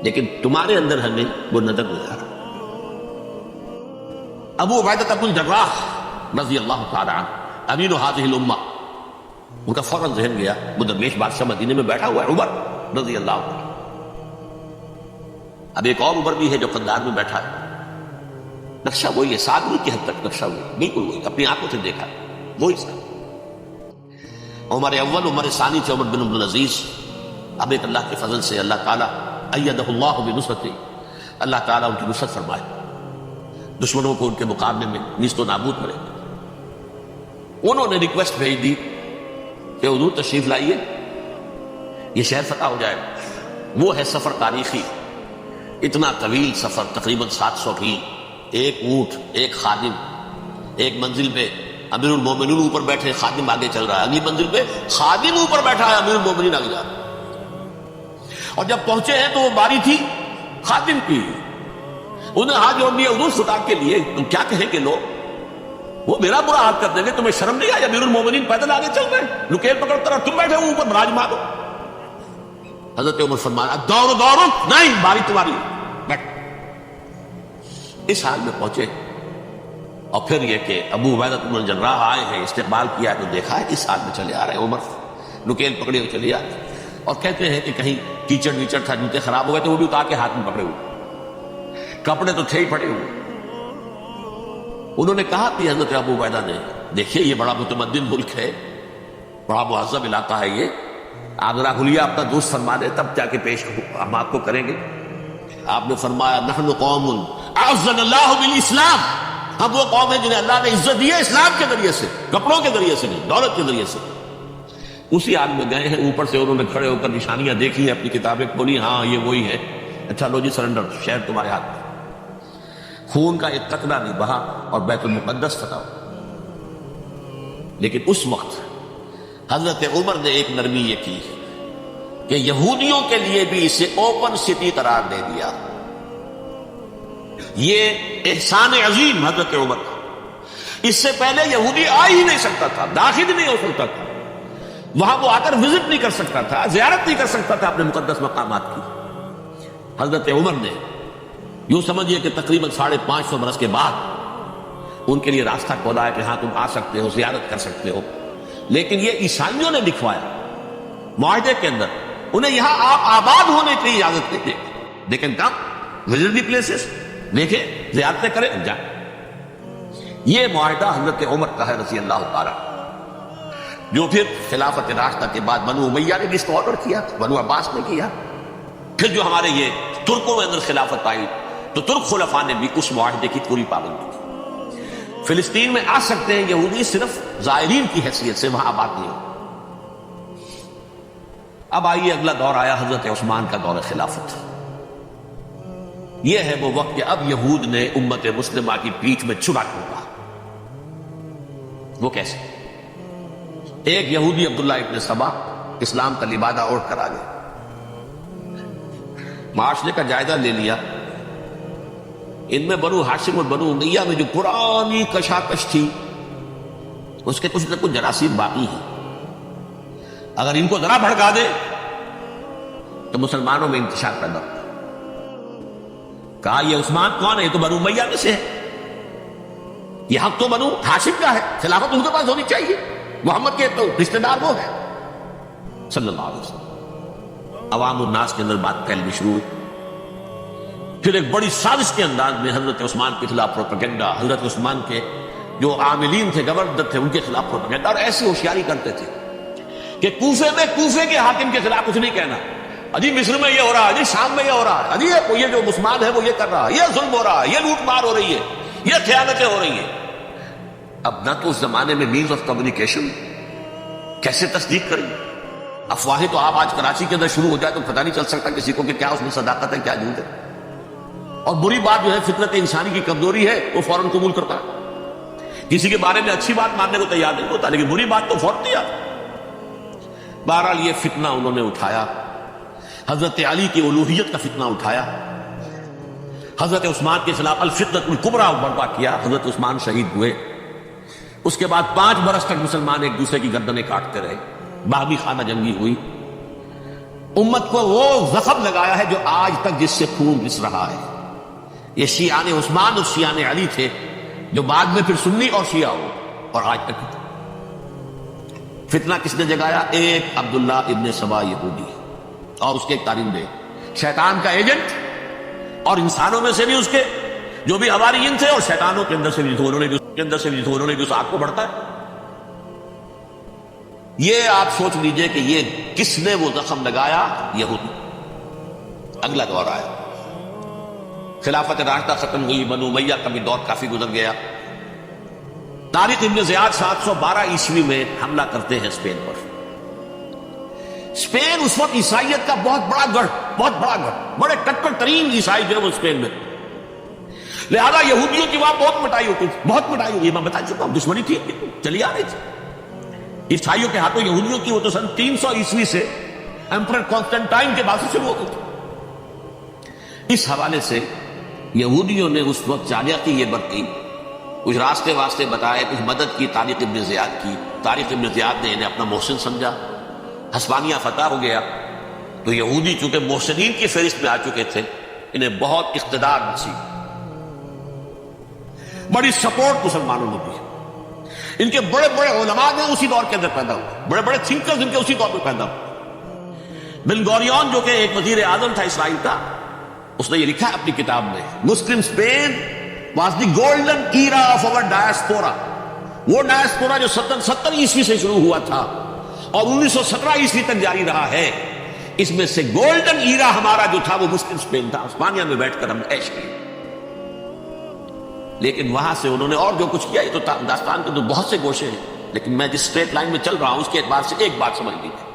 لیکن تمہارے اندر ہمیں وہ نظر نہیں آ رہا۔ ابو عبیدہ بن الجراح رضی اللہ تعالی عنہ امین هذه الامہ، ان کا فوراً ذہن گیا وہ درویش بادشاہ مدینے میں بیٹھا ہوا ہے عمر رضی اللہ عنہ۔ اب ایک اور عمر بھی ہے جو قندار میں بیٹھا ہے، نقشہ وہی ہے، سادگی کی حد تک نقشہ وہی، بالکل وہی، اپنی آنکھوں سے دیکھا وہی سا۔ عمر اول، عمر ثانی سے عمر بن عبد العزیز، اب ایک اللہ کے فضل سے اللہ تعالیٰ ایدہ اللہ بنصرتہ، اللہ تعالیٰ ان کی نصرت فرمائے، دشمنوں کو ان کے مقابلے میں نیست و نابود کرے۔ انہوں نے ریکویسٹ بھیج دی کہ حضور تشریف لائیے، یہ شہر فتح ہو جائے۔ وہ ہے سفر تاریخی، اتنا طویل سفر، تقریباً 700 میل، ایک اونٹ، ایک خادم، ایک منزل پہ امیر المومنین اوپر بیٹھے، خادم آگے چل رہا ہے، اگلی منزل پہ خادم اوپر بیٹھا ہے، امیر المومنین آگے جا رہا ہے۔ اور جب پہنچے ہیں تو وہ باری تھی خادم کی، انہیں ہاتھ جوڑ دیا حضور خطاب کے لیے، تم کیا کہیں گے لوگ، وہ میرا برا حال کر دیں گے، تمہیں شرم نہیں آئی، امیر المومنین پیدل آگے چل رہے ہیں، نکیل پکڑ کر، تم بیٹھے ہو اوپر براج مارو۔ حضرت عمر فرمایا دوڑو دوڑو، نہیں باری تمہاری، بیٹھ۔ اس حال میں پہنچے، اور پھر یہ کہ ابو عبیدہ بن الجراح آئے ہیں، استقبال کیا تو دیکھا ہے اس حال میں چلے آ رہے ہیں عمر، نکیل پکڑے ہوئے چلے آ رہے ہیں، اور کہتے ہیں کہ کہیں کیچڑ ویچڑ تھا، جوتے خراب ہو گئے تو وہ بھی اتار کے ہاتھ میں پکڑے ہوئے، کپڑے تو تھے ہی پڑے ہوئے۔ انہوں نے کہا کہ حضرت ابو عبیدہ نے، دیکھیے یہ بڑا متمدن ملک ہے، بڑا مہذب علاقہ ہے یہ، آپ ذرا حلیہ اپنا دوست فرما دے تب جا کے پیش ہم آپ کو کریں گے۔ آپ نے فرمایا نحن قوم اعزنا اللہ بالاسلام، ہم وہ قوم ہیں جنہیں اللہ نے عزت دی ہے اسلام کے ذریعے سے، کپڑوں کے ذریعے سے نہیں، دولت کے ذریعے سے۔ اسی حال میں گئے ہیں، اوپر سے انہوں نے کھڑے ہو کر نشانیاں دیکھی ہیں، اپنی کتابیں کھولی، ہاں یہ وہی ہے، اچھا لو جی سرنڈر، شہر تمہارے ہاتھ میں۔ خون کا ایک قطرہ نہیں بہا اور بیت المقدس فتح ہوا۔ لیکن اس وقت حضرت عمر نے ایک نرمی یہ کی کہ یہودیوں کے لیے بھی اسے اوپن سٹی قرار دے دیا۔ یہ احسان عظیم حضرت عمر کا۔ اس سے پہلے یہودی آ ہی نہیں سکتا تھا، داخل ہی نہیں ہو سکتا تھا، وہاں وہ آ کر وزٹ نہیں کر سکتا تھا، زیارت نہیں کر سکتا تھا اپنے مقدس مقامات کی۔ حضرت عمر نے یوں سمجھیے کہ تقریباً 550 برس کے بعد ان کے لیے راستہ کھولا ہے کہ ہاں تم آ سکتے ہو، زیارت کر سکتے ہو۔ لیکن یہ عیسائیوں نے لکھوایا معاہدے کے اندر، انہیں یہاں آپ آباد ہونے کی اجازت نہیں دے، لیکن کم وزٹ دی پلیسز، دیکھیں زیارتیں کریں جائیں۔ یہ معاہدہ حضرت عمر کا ہے رضی اللہ تعالیٰ، جو پھر خلافت راشدہ کے بعد بنو امیہ نے بھی اس کو آرڈر کیا، بنو عباس نے کیا۔ پھر جو ہمارے یہ ترکوں میں اندر خلافت آئی تو ترک خلفاء نے بھی اس معاہدے کی پوری پابندی کی۔ فلسطین میں آ سکتے ہیں یہودی صرف زائرین کی حیثیت سے، وہاں آباد نہیں ہو۔ اب آئیے اگلا دور آیا حضرت عثمان کا دور خلافت۔ یہ ہے وہ وقت کہ اب یہود نے امت مسلمہ کی پیٹھ میں چھرا ٹوکا۔ وہ کیسے؟ ایک یہودی عبداللہ ابن سبا اسلام کا لبادہ اوڑھ کر آ گئے، معاشرے کا جائزہ لے لیا۔ ان میں بنو ہاشم اور بنو امیہ میں جو پرانی کشاکش تھی اس کے کچھ نہ کچھ جراثیم باقی ہیں، اگر ان کو ذرا بھڑکا دے تو مسلمانوں میں انتشار پیدا ہوگا۔ کہا یہ عثمان کون ہے؟ یہ تو بنو امیہ میں سے ہے، یہ حق تو بنو ہاشم کا ہے، خلافت ان کے پاس ہونی چاہیے، محمد کے تو رشتہ دار وہ ہے صلی اللہ علیہ وسلم۔ عوام الناس کے اندر بات پھیلنی شروع ہوئی۔ پھر ایک بڑی سازش کے انداز میں حضرت عثمان کے خلاف پروپیگنڈا، حضرت عثمان کے جو عاملین تھے، گورنر تھے، ان کے خلاف پروپیگنڈا، اور ایسی ہوشیاری کرتے تھے کہ کوفے میں کوفے کے حاکم کے خلاف کچھ نہیں کہنا، اجی مصر میں یہ ہو رہا ہے، اجی شام میں یہ ہو رہا ہے، اجی یہ جو مسلمان ہے وہ یہ کر رہا ہے، یہ ظلم ہو رہا ہے، یہ لوٹ مار ہو رہی ہے، یہ خیانتیں ہو رہی ہیں۔ اب نہ تو اس زمانے میں مینز آف کمیونیکیشن، کیسے تصدیق کریں؟ افواہیں تو آپ آج کراچی کے اندر شروع ہو جائے تو پتہ نہیں چل سکتا کسی کو کہ کیا اس میں صداقت ہے کیا جھوٹ ہے، اور بری بات جو ہے فطرت انسانی کی کمزوری ہے وہ فوراً قبول کرتا ہے، کسی کے بارے میں اچھی بات ماننے کو تیار نہیں ہوتا لیکن بری بات تو فوراً تیار۔ بہرحال یہ فتنہ انہوں نے اٹھایا، حضرت علی کی الوہیت کا فتنہ اٹھایا، حضرت عثمان کے خلاف الفتنۃ الکبریٰ برپا کیا، حضرت عثمان شہید ہوئے۔ اس کے بعد 5 برس تک مسلمان ایک دوسرے کی گردنیں کاٹتے رہے، باغی خانہ جنگی ہوئی۔ امت کو وہ زخم لگایا ہے جو آج تک جس سے خون رس رہا ہے۔ یہ شیعان عثمان اور شیعان علی تھے جو بعد میں پھر سنی اور شیعہ ہو، اور آج تک فتنہ کس نے جگایا؟ ایک عبداللہ ابن سبا یہودی اور اس کے ایک تعلیم دے، شیطان کا ایجنٹ، اور انسانوں میں سے بھی اس کے جو بھی حواریین تھے اور شیطانوں کے اندر سے بھی انہوں نے بھی اس آگ کو بڑھتا ہے۔ یہ آپ سوچ لیجئے کہ یہ کس نے وہ زخم لگایا؟ یہودی۔ اگلا دور آیا، خلافت راشدہ ختم ہوئی، بنو امیہ کا بھی دور کافی گزر گیا۔ طارق ابن زیاد 712 عیسوی میں حملہ کرتے ہیں اسپین پر۔ اسپین اس وقت عیسائیت کا بہت بڑا گڑھ، بڑے کٹر ترین عیسائی جو ہے وہ اسپین میں، لہذا یہودیوں کی وہاں بہت مٹائی ہوتی تھی، بہت مٹائی ہوئی، میں بتا چکا ہوں، دشمنی تھی چلی آ رہی تھی عیسائیوں کے ہاتھوں یہودیوں کی۔ وہ تو سن 300 عیسوی سے ایمپرر کانسٹنٹائن کے بعد سے شروع ہوتی تھی۔ اس حوالے سے یہودیوں نے اس وقت چالاکی یہ برتی، کچھ راستے واسطے بتائے، کچھ مدد کی طارق ابن زیاد کی۔ طارق ابن زیاد نے انہیں اپنا محسن سمجھا، ہسپانیہ فتح ہو گیا تو یہودی چونکہ محسنین کی فہرست میں آ چکے تھے، انہیں بہت اقتدار نصیب، بڑی سپورٹ مسلمانوں نے دی۔ ان کے بڑے بڑے علماء نے اسی دور کے اندر پیدا ہوئے، بڑے بڑے تھنکرز ان کے اسی دور میں پیدا ہوئے۔ بن گوریون جو کہ ایک وزیر اعظم تھا اسرائیل کا، اس نے یہ لکھا ہے اپنی کتاب میں، Muslim Spain was the golden era of our diaspora. وہ ڈائسپورا جو 70 عیسوی سے شروع ہوا تھا اور 1917 عیسوی تک جاری رہا ہے، اس میں سے گولڈن ایرا ہمارا جو تھا وہ مسلم اسپین تھا، اسپانیہ میں بیٹھ کر ہم عیش کیے۔ لیکن وہاں سے انہوں نے اور جو کچھ کیا، یہ تو داستان کے تو بہت سے گوشے ہیں، لیکن میں جس اسٹریٹ لائن میں چل رہا ہوں اس کے اعتبار سے ایک بات سمجھ لیجیے،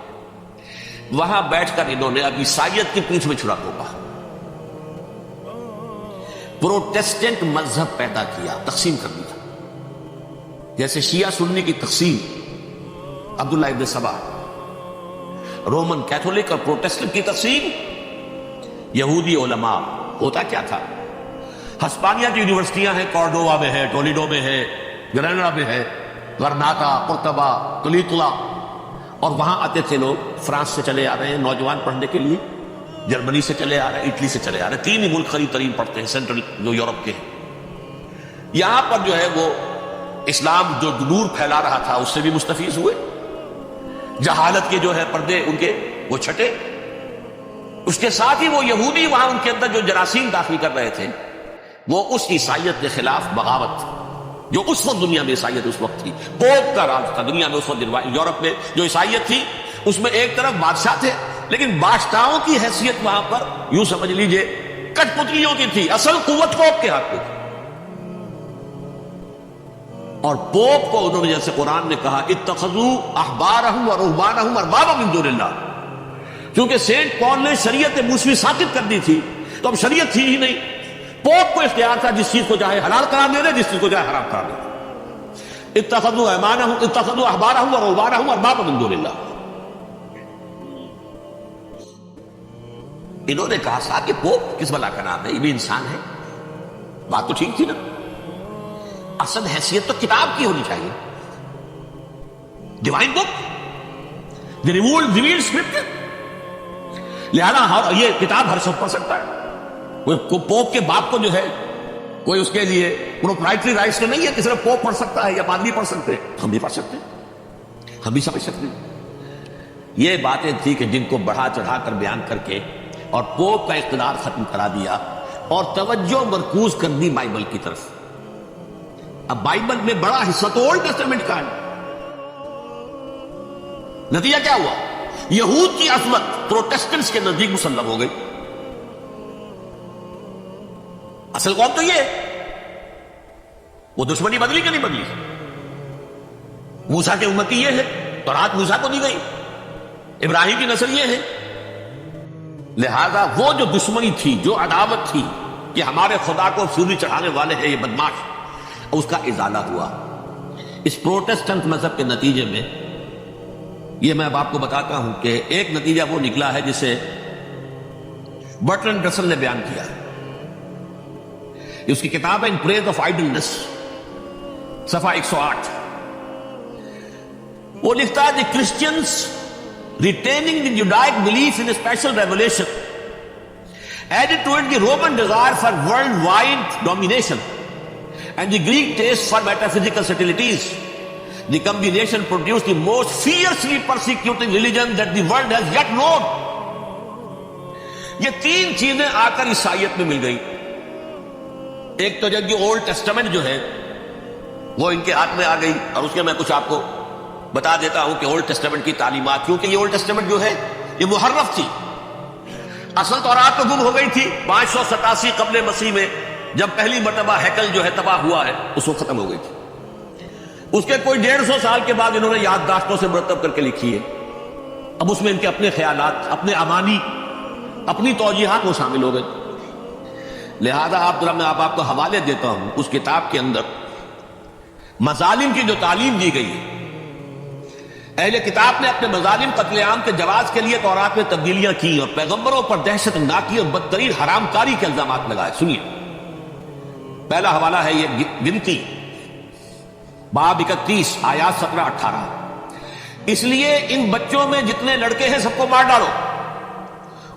وہاں بیٹھ کر انہوں نے اب عیسائیت کی پیٹھ میں چھڑا ٹوکا۔ پروٹیسٹنٹ مذہب پیدا کیا، تقسیم کر دیا، جیسے شیعہ سنی کی تقسیم، عبداللہ ابن سبا، رومن کیتھولک اور پروٹیسٹنٹ کی تقسیم، یہودی علماء۔ ہوتا کیا تھا، ہسپانیہ کی یونیورسٹیاں ہیں، کارڈووا میں ہے، ٹولیڈو میں ہے، گریناڈا میں ہے، غرناطہ، قرطبہ، تولیتلا، اور وہاں آتے تھے لوگ، فرانس سے چلے آ رہے ہیں نوجوان پڑھنے کے لیے، جرمنی سے چلے آ رہے ہیں، اٹلی سے چلے آ رہے ہیں، تین ہی ملک قریب ترین پڑھتے ہیں سینٹرل جو یورپ کے ہیں۔ یہاں پر جو ہے وہ اسلام جو نور پھیلا رہا تھا اس سے بھی مستفیض ہوئے، جہالت کے جو ہے پردے ان کے وہ چھٹے، اس کے ساتھ ہی وہ یہودی وہاں ان کے اندر جو جراثیم داخل کر رہے تھے وہ اس عیسائیت کے خلاف بغاوت، جو اس وقت دنیا میں عیسائیت اس وقت تھی، پوپ کا راج تھا دنیا میں اس وقت، یورپ میں جو عیسائیت تھی اس میں ایک طرف بادشاہ تھے، لیکن بادشاہوں کی حیثیت وہاں پر یوں سمجھ لیجئے کٹ پتلیوں کی تھی، اصل قوت پوپ کے ہاتھ میں تھی۔ اور پوپ کو انہوں نے جیسے قرآن نے کہا اتخذوا احبارہم ورہبانہم اربابا من دون اللہ، کیونکہ سینٹ پال نے شریعت موسوی ساقط کر دی تھی تو اب شریعت تھی ہی نہیں، پوپ کو اختیار تھا جس چیز کو چاہے حلال قرار دے دے، جس چیز کو چاہے حرام قرار دے۔ اتخذوا احبارہم ورہبانہم اربابا من دون اللہ۔ انہوں نے کہا تھا کہ پوپ کس بلا کا نام ہے، یہ بھی انسان ہے، بات تو ٹھیک تھی نا، اصل حیثیت تو کتاب کی ہونی چاہیے، ڈیوائن بک، دی ریویلڈ اسکرپچر، لہذا یہ کتاب ہر شخص پڑھ سکتا ہے، کوئی پوپ کے باپ کو جو ہے کوئی اس کے لیے پروپرائٹری رائٹس تو نہیں ہے کہ صرف پوپ پڑھ سکتا ہے یا پادری پڑھ سکتے ہیں، ہم بھی پڑھ سکتے ہیں، ہم بھی سمجھ سکتے ہیں۔ یہ باتیں تھی کہ جن کو بڑھا چڑھا کر بیان کر کے اور پوپ کا اقتدار ختم کرا دیا اور توجہ مرکوز کر دی بائبل کی طرف۔ اب بائبل میں بڑا حصہ تو اولڈ ٹیسٹمنٹ کا ہے، نتیجہ کیا ہوا، یہود کی عظمت پروٹیسٹنٹس کے نزدیک مسلم ہو گئی۔ اصل قوم تو یہ ہے، وہ دشمنی بدلی کہ نہیں بدلی، موسیٰ کے امتی یہ ہے، تورات موسیٰ کو دی گئی، ابراہیم کی نسل یہ ہے، لہذا وہ جو دشمنی تھی، جو عداوت تھی کہ ہمارے خدا کو سولی چڑھانے والے ہیں یہ بدماش، اس کا ازالہ ہوا اس پروٹیسٹنٹ مذہب کے نتیجے میں۔ یہ میں اب آپ کو بتاتا ہوں کہ ایک نتیجہ وہ نکلا ہے جسے برٹرنڈ رسل نے بیان کیا ہے، اس کی کتاب ہے ان پریز آف آئیڈلنس، صفحہ 108۔ وہ لکھتا ہے کہ Christians retaining the Judaic belief in a special revelation added to it the Roman desire for worldwide domination and the Greek taste for metaphysical subtleties. The combination produced the most fiercely persecuting religion that the world has yet known. یہ تین چیزیں آ کر عیسائیت میں مل گئی، ایک تو جب یہ اولڈ ٹیسٹمنٹ جو ہے وہ ان کے ہاتھ میں آ گئی، اور اس کے میں کچھ آپ کو بتا دیتا ہوں کہ اولڈ ٹیسٹمنٹ کی تعلیمات، کیونکہ یہ اولڈ ٹیسٹمنٹ جو ہے یہ محرف تھی، اصل تورات تو گم ہو گئی تھی 587 قبل مسیح میں، جب پہلی مرتبہ ہیکل جو ہے تباہ ہوا ہے اس وقت ختم ہو گئی تھی، اس کے کوئی 150 سال کے بعد انہوں نے یادداشتوں سے مرتب کر کے لکھی ہے، اب اس میں ان کے اپنے خیالات، اپنے امانی، اپنی توجیحات وہ شامل ہو گئے، لہذا میں آپ کو حوالے دیتا ہوں اس کتاب کے اندر مظالم کی جو تعلیم دی گئی ہے، اہل کتاب نے اپنے مظالم قتل عام کے جواز کے لیے تورات میں تبدیلیاں کی اور پیغمبروں پر دہشت ناکی اور بدترین حرام کاری کے الزامات لگائے۔ سنیے، پہلا حوالہ ہے یہ گنتی باب 31 آیات 17-18۔ اس لیے ان بچوں میں جتنے لڑکے ہیں سب کو مار ڈالو،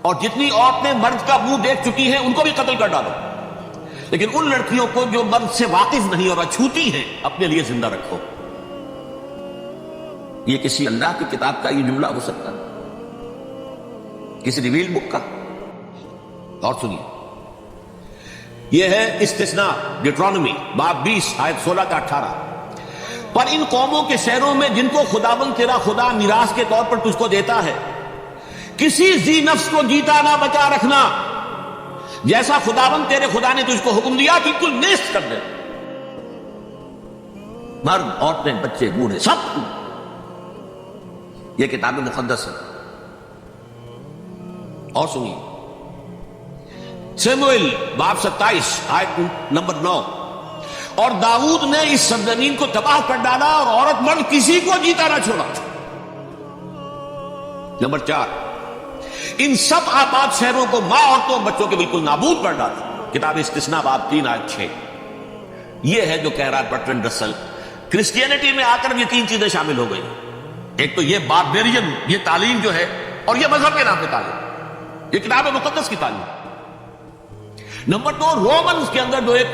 اور جتنی عورتیں مرد کا منہ دیکھ چکی ہیں ان کو بھی قتل کر ڈالو، لیکن ان لڑکیوں کو جو مرد سے واقف نہیں اور اچھوتی ہیں اپنے لیے زندہ رکھو۔ یہ کسی اللہ کی کتاب کا یہ جملہ ہو سکتا ہے، کسی ریویل بک کا؟ اور سنیے، یہ ہے استثناء ڈیٹرانومی باب 20 آیت 16-18۔ پر ان قوموں کے شہروں میں جن کو خداوند تیرا خدا میراث کے طور پر تجھ کو دیتا ہے، کسی ذی نفس کو جیتا نہ بچا رکھنا، جیسا خداوند تیرے خدا نے تجھ کو حکم دیا کہ کل نیست کر دے، مرد، عورتیں، بچے، بوڑھے، سب۔ یہ کتاب مقدس ہے۔ اور سنیے، سیموئیل باب 27 آیت نمبر 9. اور داؤد نے اس سرزمین کو تباہ کر ڈالا اور عورت مرد کسی کو جیتا نہ چھوڑا. نمبر 4 ان سب آباد شہروں کو ماں عورتوں اور بچوں کے بالکل نابود کر ڈالا. کتاب استثناء باب 3 آیت 6. یہ ہے جو کہہ رہا ہے برٹرینڈ رسل. کرسچینٹی میں آ کر یہ 3 چیزیں شامل ہو گئی. ایک تو یہ باربیرین یہ تعلیم جو ہے اور یہ مذہب کے نام پہ تعلیم, یہ کتاب مقدس کی تعلیم. نمبر 2 رومنز کے اندر جو ایک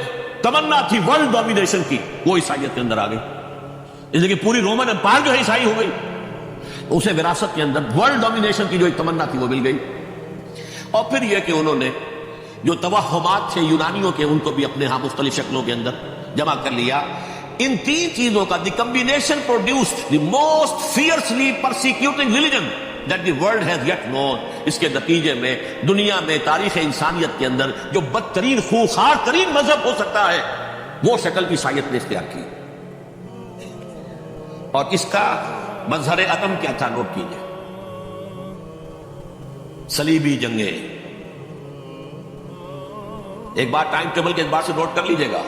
تمنا تھی ورلڈ ڈومینیشن کی وہ عیسائیت کے اندر آ گئی. اس لیے کہ پوری رومن امپائر جو ہے عیسائی ہو گئی, اسے وراثت کے اندر ورلڈ ڈومینیشن کی جو ایک تمنا تھی وہ مل گئی. اور پھر یہ کہ انہوں نے جو توہمات تھے یونانیوں کے ان کو بھی اپنے ہاں مختلف شکلوں کے اندر جمع کر لیا. ان 3 چیزوں کا the combination produced the most fiercely persecuting religion that the world has yet known. اس کے نتیجے میں دنیا میں تاریخ انسانیت کے اندر جو بدترین خوخار ترین مذہب ہو سکتا ہے وہ شکل عیسائیت نے اختیار کی. اور اس کا مظہر عدم کیا تھا نوٹ کیجئے. صلیبی جنگیں. ایک بار ٹائم ٹیبل کے اعتبار سے نوٹ کر لیجئے گا.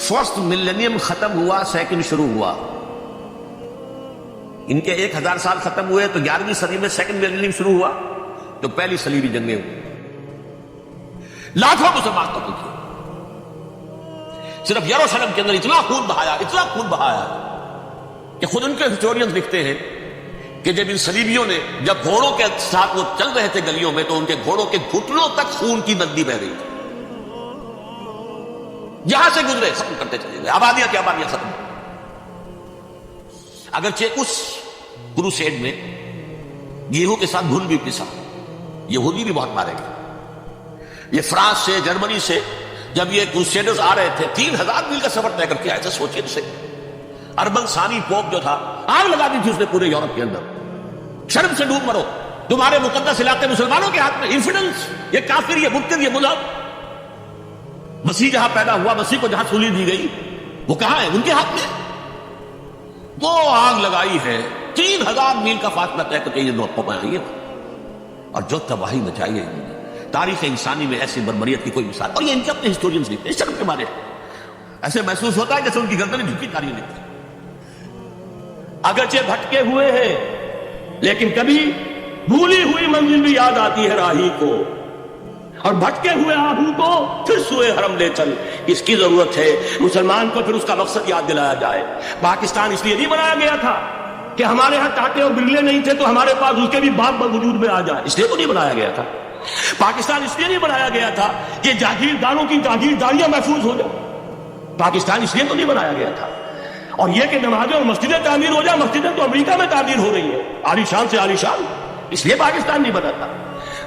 فرسٹ ملینیم ختم ہوا, سیکنڈ شروع ہوا. ان کے 1000 سال ختم ہوئے تو 11ویں صدی میں سیکنڈ ملینیم شروع ہوا تو پہلی صلیبی جنگیں ہوئی. لاکھوں مسلمان قتل کیے. صرف یروشلم کے اندر اتنا خون بہایا کہ خود ان کے ہسٹورینز لکھتے ہیں کہ جب ان صلیبیوں نے جب گھوڑوں کے ساتھ وہ چل رہے تھے گلیوں میں تو ان کے گھوڑوں کے گھٹنوں تک خون کی ندی بہ رہی تھی. جہاں سے گزرے ختم کرتے چلے گئے, آبادیاں کی آبادیاں ختم. اگرچہ اس کروسیڈ میں گیہوں کے ساتھ گھن بھی پسا, یہودی بھی بہت مارے گئے. یہ فرانس سے جرمنی سے جب یہ کروسیڈرز آ رہے تھے 3000 میل کا سفر طے کر کے آئے تھے. سوچیے سے اربن ثانی پوپ جو تھا آگ لگا دی تھی اس نے پورے یورپ کے اندر. شرم سے ڈوب مرو, تمہارے مقدس علاقے مسلمانوں کے ہاتھ میں. انفیڈنس, یہ کافر, یہ منکر, یہ ملحد. مسیح جہاں پیدا ہوا, مسیح کو جہاں سولی دی گئی وہ کہاں ہے؟ ان کے ہاتھ میں. وہ آگ لگائی ہے 3000 میل کا فاصلہ طے کر کے یہ نوٹوں میں آئی ہے اور جو تباہی مچائی ہے تاریخ انسانی میں ایسی بربریت کی کوئی مثال. اور یہ ان کے اپنے ہسٹورینز لکھتے ہیں اس شرم کے بارے. ایسے محسوس ہوتا ہے جیسے ان کی گردنیں جھکی جا رہی لکھتے ہیں. اگرچہ بھٹکے ہوئے ہیں لیکن کبھی بھولی ہوئی منزل بھی یاد آتی ہے راہی کو, اور بھٹکے ہوئے آہو کو پھر سوئے حرم لے چل. اس کی ضرورت ہے مسلمان کو پھر اس کا مقصد یاد دلایا جائے. پاکستان اس لیے نہیں بنایا گیا تھا کہ ہمارے ہاں ٹاٹے اور برلے نہیں تھے تو ہمارے پاس اس کے بھی باپ وجود میں آ جائے, اس لیے تو نہیں بنایا گیا تھا. پاکستان اس لیے نہیں بنایا گیا تھا کہ جاگیرداروں کی جاگیرداریاں محفوظ ہو جائیں. پاکستان اس لیے تو نہیں بنایا گیا تھا. اور یہ کہ نمازیں اور مسجدیں تعمیر ہو جائیں, مسجدیں تو امریکہ میں تعمیر ہو رہی ہیں عالی شان سے عالی شان, اس لیے پاکستان نہیں بنا تھا.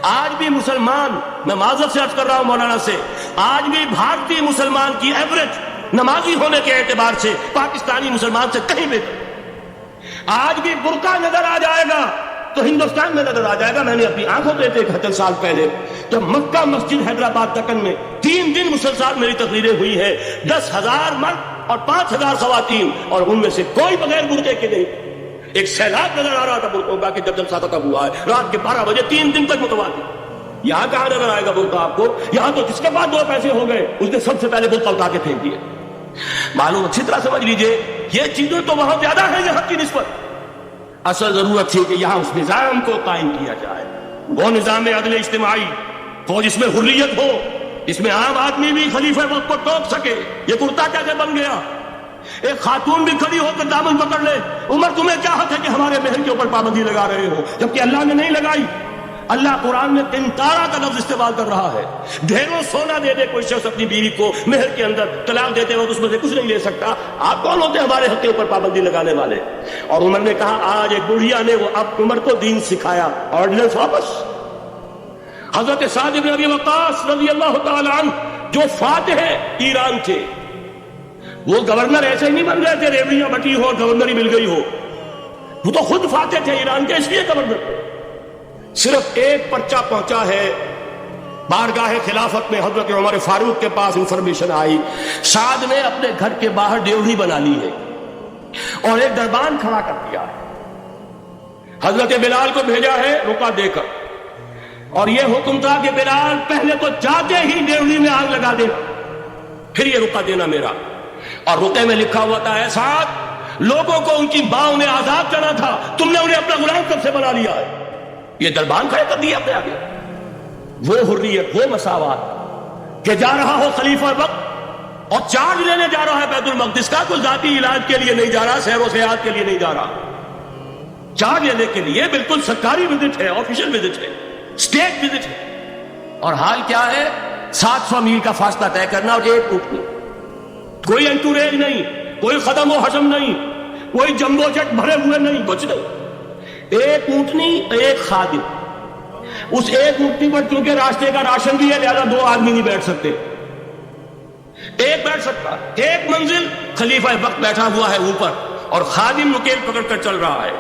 آج بھی مسلمان, میں معذرت سے عرض کر رہا ہوں مولانا سے, آج بھی بھارتی مسلمان کی ایوریج نمازی ہونے کے اعتبار سے پاکستانی مسلمان سے کہیں بہتر. آج بھی برقع نظر آ جائے گا تو ہندوستان میں نظر آ جائے گا. میں نے اپنی آنکھوں پہ 71 سال پہلے جب مکہ مسجد حیدرآباد دکن میں 3 دن مسلسل میری تقریریں ہوئی ہیں, 10,000 مرد اور 5,000 خواتین, اور ان میں سے کوئی بغیر برقعے کے نہیں. ایک سیلاب نظر آ رہا تھا برقعوں کا کہ جب جلسہ ختم ہوا ہے رات کے 12 بجے 3 دن تک متواتر. یہاں کہاں نظر آئے گا برقع آپ کو؟ یہاں تو جس کے بعد 2 پیسے ہو گئے اس نے سب سے پہلے برقع اٹھا کے پھینک دیے. معلوم اچھی طرح سمجھ لیجئے یہ چیزیں تو وہاں زیادہ ہیں یہاں کی نسبت. اصل ضرورت تھی کہ یہاں اس نظام کو قائم کیا جائے, وہ نظام عدل اجتماعی ہو جس میں حریت ہو, اس میں عام آدمی بھی خلیفہ وقت کو ٹوک سکے. یہ کرتا کیسے بن گیا؟ ایک خاتون بھی کھڑی ہو کر دامن پکڑ لے, عمر تمہیں کیا حق ہے کہ ہمارے مہر کے اوپر پابندی لگا رہے ہو, جبکہ اللہ نے نہیں لگائی. اللہ قرآن میں قنطارہ کا لفظ استعمال کر رہا ہے. ڈھیروں سونا دے دے کوئی شخص اپنی بیوی کو مہر کے اندر, طلاق دیتے وقت اس میں سے کچھ نہیں لے سکتا. آپ کون ہوتے ہیں ہمارے حق کے اوپر پابندی لگانے والے؟ اور عمر نے کہا آج ایک بڑھیا نے وہ اب عمر کو دین سکھایا, آرڈیننس واپس. حضرت سعد بن ابی وقاص رضی اللہ تعالی عنہ جو فاتح ایران تھے, وہ گورنر ایسے ہی نہیں بن گئے تھے ریوڑیاں بٹی ہو گورنر ہی مل گئی ہو, وہ تو خود فاتح تھے ایران کے, اس لیے گورنر. صرف ایک پرچہ پہنچا ہے بارگاہ خلافت میں, حضرت عمر فاروق کے پاس انفارمیشن آئی سعد نے اپنے گھر کے باہر ڈیوڑی بنا لی ہے اور ایک دربان کھڑا کر دیا ہے. حضرت بلال کو بھیجا ہے رکا دے کر, اور یہ حکم تھا کہ بلال پہلے تو جاتے ہی ڈیوڑی میں آگ لگا دینا، پھر یہ رقعہ دینا میرا. اور رقعے میں لکھا ہوا تھا اے سعد، لوگوں کو ان کی باؤں میں عذاب چڑھا تھا، تم نے انہیں اپنا غلام کب سے بنا لیا ہے؟ یہ دربان کھڑے کر دیا اپنے آگے. وہ حریت، وہ مساوات کہ جا رہا ہو خلیفہ وقت اور چارج لینے جا رہا ہے بیت المقدس کا، کوئی ذاتی علاج کے لیے نہیں جا رہا، سیر و سیاحت کے لیے نہیں جا رہا، چارج لینے کے لیے بالکل سرکاری وزٹ ہے، آفیشل وزٹ ہے، اسٹیٹ وزٹ ہے. اور حال کیا ہے؟ 700 میل کا فاصلہ طے کرنا اور ایک اٹھنی، کوئی انٹوریج نہیں، کوئی خدم و حشم نہیں، کوئی جمبو جٹ بھرے ہوئے نہیں، کچھ نہیں، ایک اونٹنی ایک خادم. اس ایک اونٹنی پر چونکہ راستے کا راشن بھی ہے لہذا 2 آدمی نہیں بیٹھ سکتے، ایک بیٹھ سکتا. ایک منزل خلیفہ وقت بیٹھا ہوا ہے اوپر اور خادم نکیل پکڑ کر چل رہا ہے،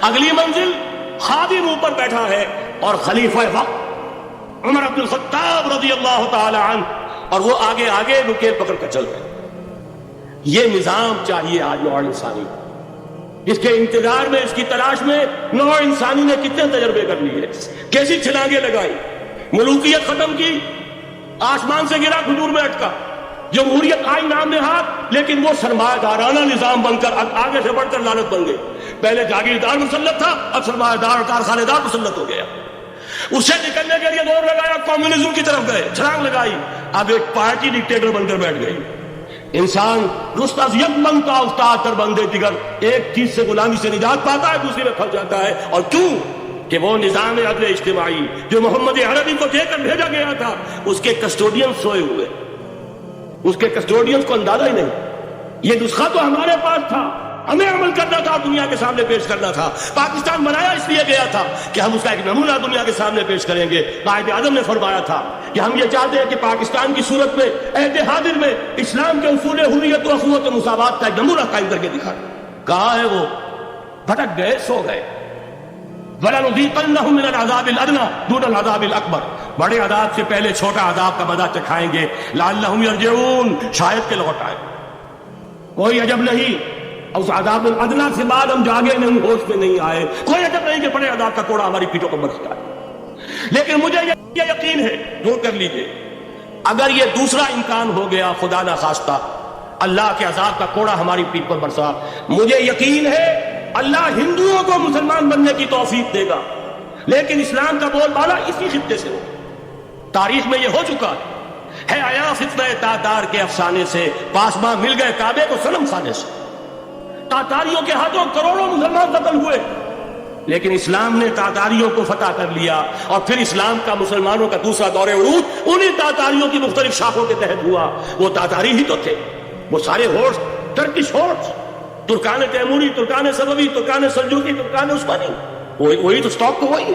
اگلی منزل خادم اوپر بیٹھا ہے اور خلیفہ وقت عمر بن الخطاب رضی اللہ تعالی عنہ اور وہ آگے آگے نکیل پکڑ کر چل رہے ہیں. یہ نظام چاہیے آج نوع انسانی. اس کے انتظار میں، اس کی تلاش میں نوع انسانی نے کتنے تجربے کر لیے، کیسی چھلانگیں لگائی، ملوکیت ختم کی، آسمان سے گرا کھجور میں اٹکا، جمہوریت آئی نام نہاد، لیکن وہ سرمایہ دارانہ نظام بن کر آگے سے بڑھ کر لعنت بن گئی. پہلے جاگیردار مسلط تھا، اب سرمایہ دار کارخانے دار مسلط ہو گیا. اسے نکلنے کے لیے دور لگایا، کمیونزم کی طرف گئے، چھلانگ لگائی، اب ایک پارٹی ڈکٹیٹر بن کر بیٹھ گئی. انسان رست از یک بنتا افتاد در بندے دیگر، ایک چیز سے غلامی سے نجات پاتا ہے، دوسری میں پھنس جاتا ہے. اور کیوں؟ کہ وہ نظام عدل اجتماعی جو محمد عربی کو دے کر بھیجا گیا تھا، اس کے کسٹوڈین سوئے ہوئے، اس کے کسٹوڈین کو اندازہ ہی نہیں. یہ نسخہ تو ہمارے پاس تھا، ہمیں عمل کرنا تھا، دنیا کے سامنے پیش کرنا تھا. پاکستان بنایا اس لیے گیا تھا کہ ہم اس کا ایک نمونہ دنیا کے سامنے پیش کریں گے. قائد اعظم نے فرمایا تھا کہ ہم یہ چاہتے ہیں کہ پاکستان کی صورت میں عہد حاضر میں اسلام کے اصول حریت و اخوت و مساوات کا ایک نمونہ قائم کر کے دکھائیں. کہاں ہے وہ؟ بھٹک گئے، سو گئے. وَلَنُذِيقَنَّهُم مِّنَ الْعَذَابِ الْأَدْنَىٰ دُونَ الْعَذَابِ الْأَكْبَرِ، بڑے عذاب سے پہلے چھوٹا عذاب کا مزہ چکھائیں گے. لَعَلَّهُمْ يَرْجِعُونَ، شاید کہ لوٹ آئے. کوئی عجب نہیں اس عذاب الادنیٰ سے بعد ہم جاگے نہیں، ہوش میں نہیں آئے. کوئی عجب نہیں کہ بڑے عذاب کا کوڑا ہماری پیٹوں کو برستا ہے. لیکن مجھے یہ یقین ہے، نوٹ کر لیجئے، اگر یہ دوسرا امکان ہو گیا، خدا نہ خواستہ اللہ کے عذاب کا کوڑا ہماری پیٹ پر برسا، مجھے یقین ہے اللہ ہندوؤں کو مسلمان بننے کی توفیق دے گا. لیکن اسلام کا بول بالا اسی خطے سے ہو. تاریخ میں یہ ہو چکا ہے. آیا فتنہ تاتار کے افسانے سے پاسباں مل گئے کعبے کو صنم خانے سے. تاتاریوں کے ہاتھوں کروڑوں مسلمان قتل ہوئے، لیکن اسلام نے تاتاریوں کو فتح کر لیا. اور پھر اسلام کا مسلمانوں کا دوسرا دور عروج انہی تاتاریوں کی مختلف شاخوں کے تحت ہوا. وہ تاتاری ہی تو تھے، وہ سارے ہورس، ٹرکش ہورس، ترکان تیموری، ترکان صفوی، ترکان سلجوقی، ترکان عثمانی، وہی تو اسٹاک تو وہی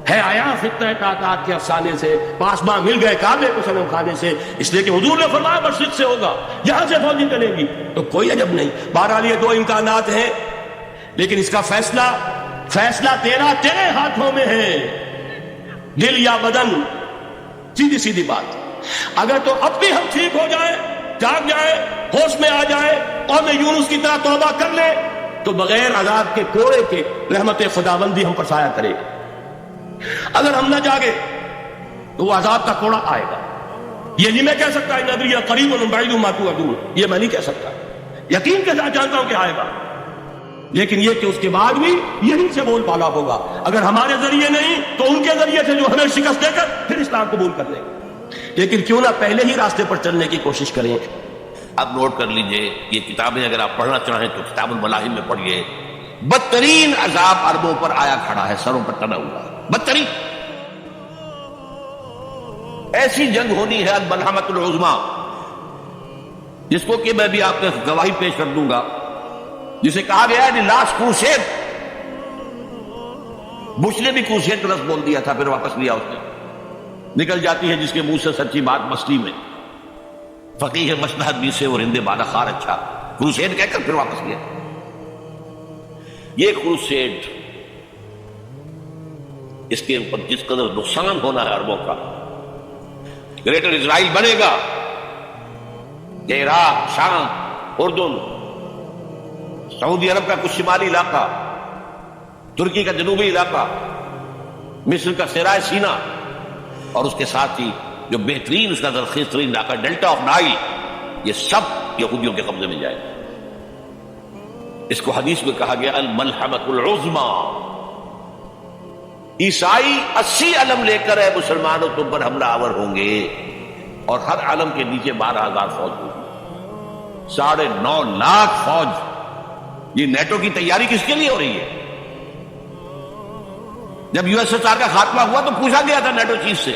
ہے. آیا فتنہ تاتار کے افسانے سے پاسباں مل گئے کعبے کو صنم خانے سے، اس لیے کہ حضور نے فرمایا مشرق سے ہوگا، یہاں سے فوجیں چلے گی. تو کوئی عجب نہیں. بہرحال یہ 2 امکانات ہیں، لیکن اس کا فیصلہ تیرے ہاتھوں میں ہے، دل یا بدن. سیدھی سیدھی بات. اگر تو اب بھی ہم ٹھیک ہو جائیں، جاگ جائے، ہوش میں آ جائے اور میں یونس کی طرح توبہ کر لے، تو بغیر عذاب کے کوڑے کے رحمت خداوندی ہم پر سایہ کرے گی. اگر ہم نہ جاگے تو وہ عذاب کا کوڑا آئے گا. یہ نہیں میں کہہ سکتا ان ادری قریب بعید ما توعدون، یہ میں نہیں کہہ سکتا، یقین کے ساتھ جانتا ہوں کہ آئے گا. لیکن یہ کہ اس کے بعد بھی یہیں سے بول بالا ہوگا. اگر ہمارے ذریعے نہیں تو ان کے ذریعے سے جو ہمیں شکست دے کر پھر اسلام قبول کر لیں گے. لیکن کیوں نہ پہلے ہی راستے پر چلنے کی کوشش کریں. اب نوٹ کر لیجئے، یہ کتابیں اگر آپ پڑھنا چاہیں تو کتاب الملاحم میں پڑھیے. بدترین عذاب عربوں پر آیا کھڑا ہے، سروں پر ٹنا ہوا ہے. بدترین ایسی جنگ ہونی ہے الملحمۃ العظمیٰ، جس کو کہ میں بھی آپ کو گواہی پیش کر دوں گا، جسے کہا گیا ہے لاسٹ کروسیڈ. بش نے بھی کروسیڈ کا لفظ بول دیا تھا، پھر واپس لیا اس نے. نکل جاتی ہے جس کے منہ سے سچی بات مستی میں. فقیہ مصلحت بھی سے اور ہندے بادہ خار اچھا، کروسیڈ کہہ کر پھر واپس لیا. یہ کروسیڈ، اس کے اوپر جس قدر نقصان ہونا ہے عربوں کا. گریٹر اسرائیل بنے گا، عراق، شام، اردن، سعودی عرب کا کچھ شمالی علاقہ، ترکی کا جنوبی علاقہ، مصر کا صحرائے سینا، اور اس کے ساتھ ہی جو بہترین اس کا زرخیز ترین علاقہ ڈیلٹا آف نائل، یہ سب یہودیوں کے قبضے میں جائے گا۔ اس کو حدیث میں کہا گیا الملحمۃ العظمی۔ عیسائی 80 علم لے کر ہے مسلمانوں تم پر حملہ آور ہوں گے، اور ہر علم کے نیچے 12,000 فوج ہوگی، 9.5 لاکھ فوج۔ یہ نیٹو کی تیاری کس کے لیے ہو رہی ہے؟ جب یو ایس ایس آر کا خاتمہ ہوا تو پوچھا گیا تھا نیٹو چیف سے،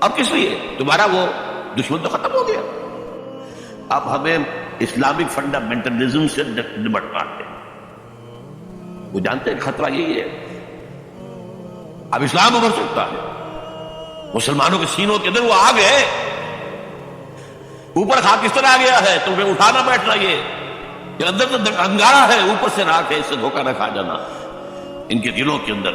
اب کس لیے؟ تمہارا وہ دشمن تو ختم ہو گیا، اب ہمیں اسلامک فنڈامنٹلزم سے نمٹنا ہے۔ وہ جانتے ہیں خطرہ یہی ہے، اب اسلام ابھر سکتا ہے۔ مسلمانوں کے سینوں کے اندر وہ آگ ہے، اوپر خاکستر آ گیا ہے، تمہیں اٹھانا بیٹھنا، یہ اندر تو انگارہ ہے، اوپر سے راکھ ہے، اس سے دھوکہ نہ کھا جانا ان کے دلوں کے اندر۔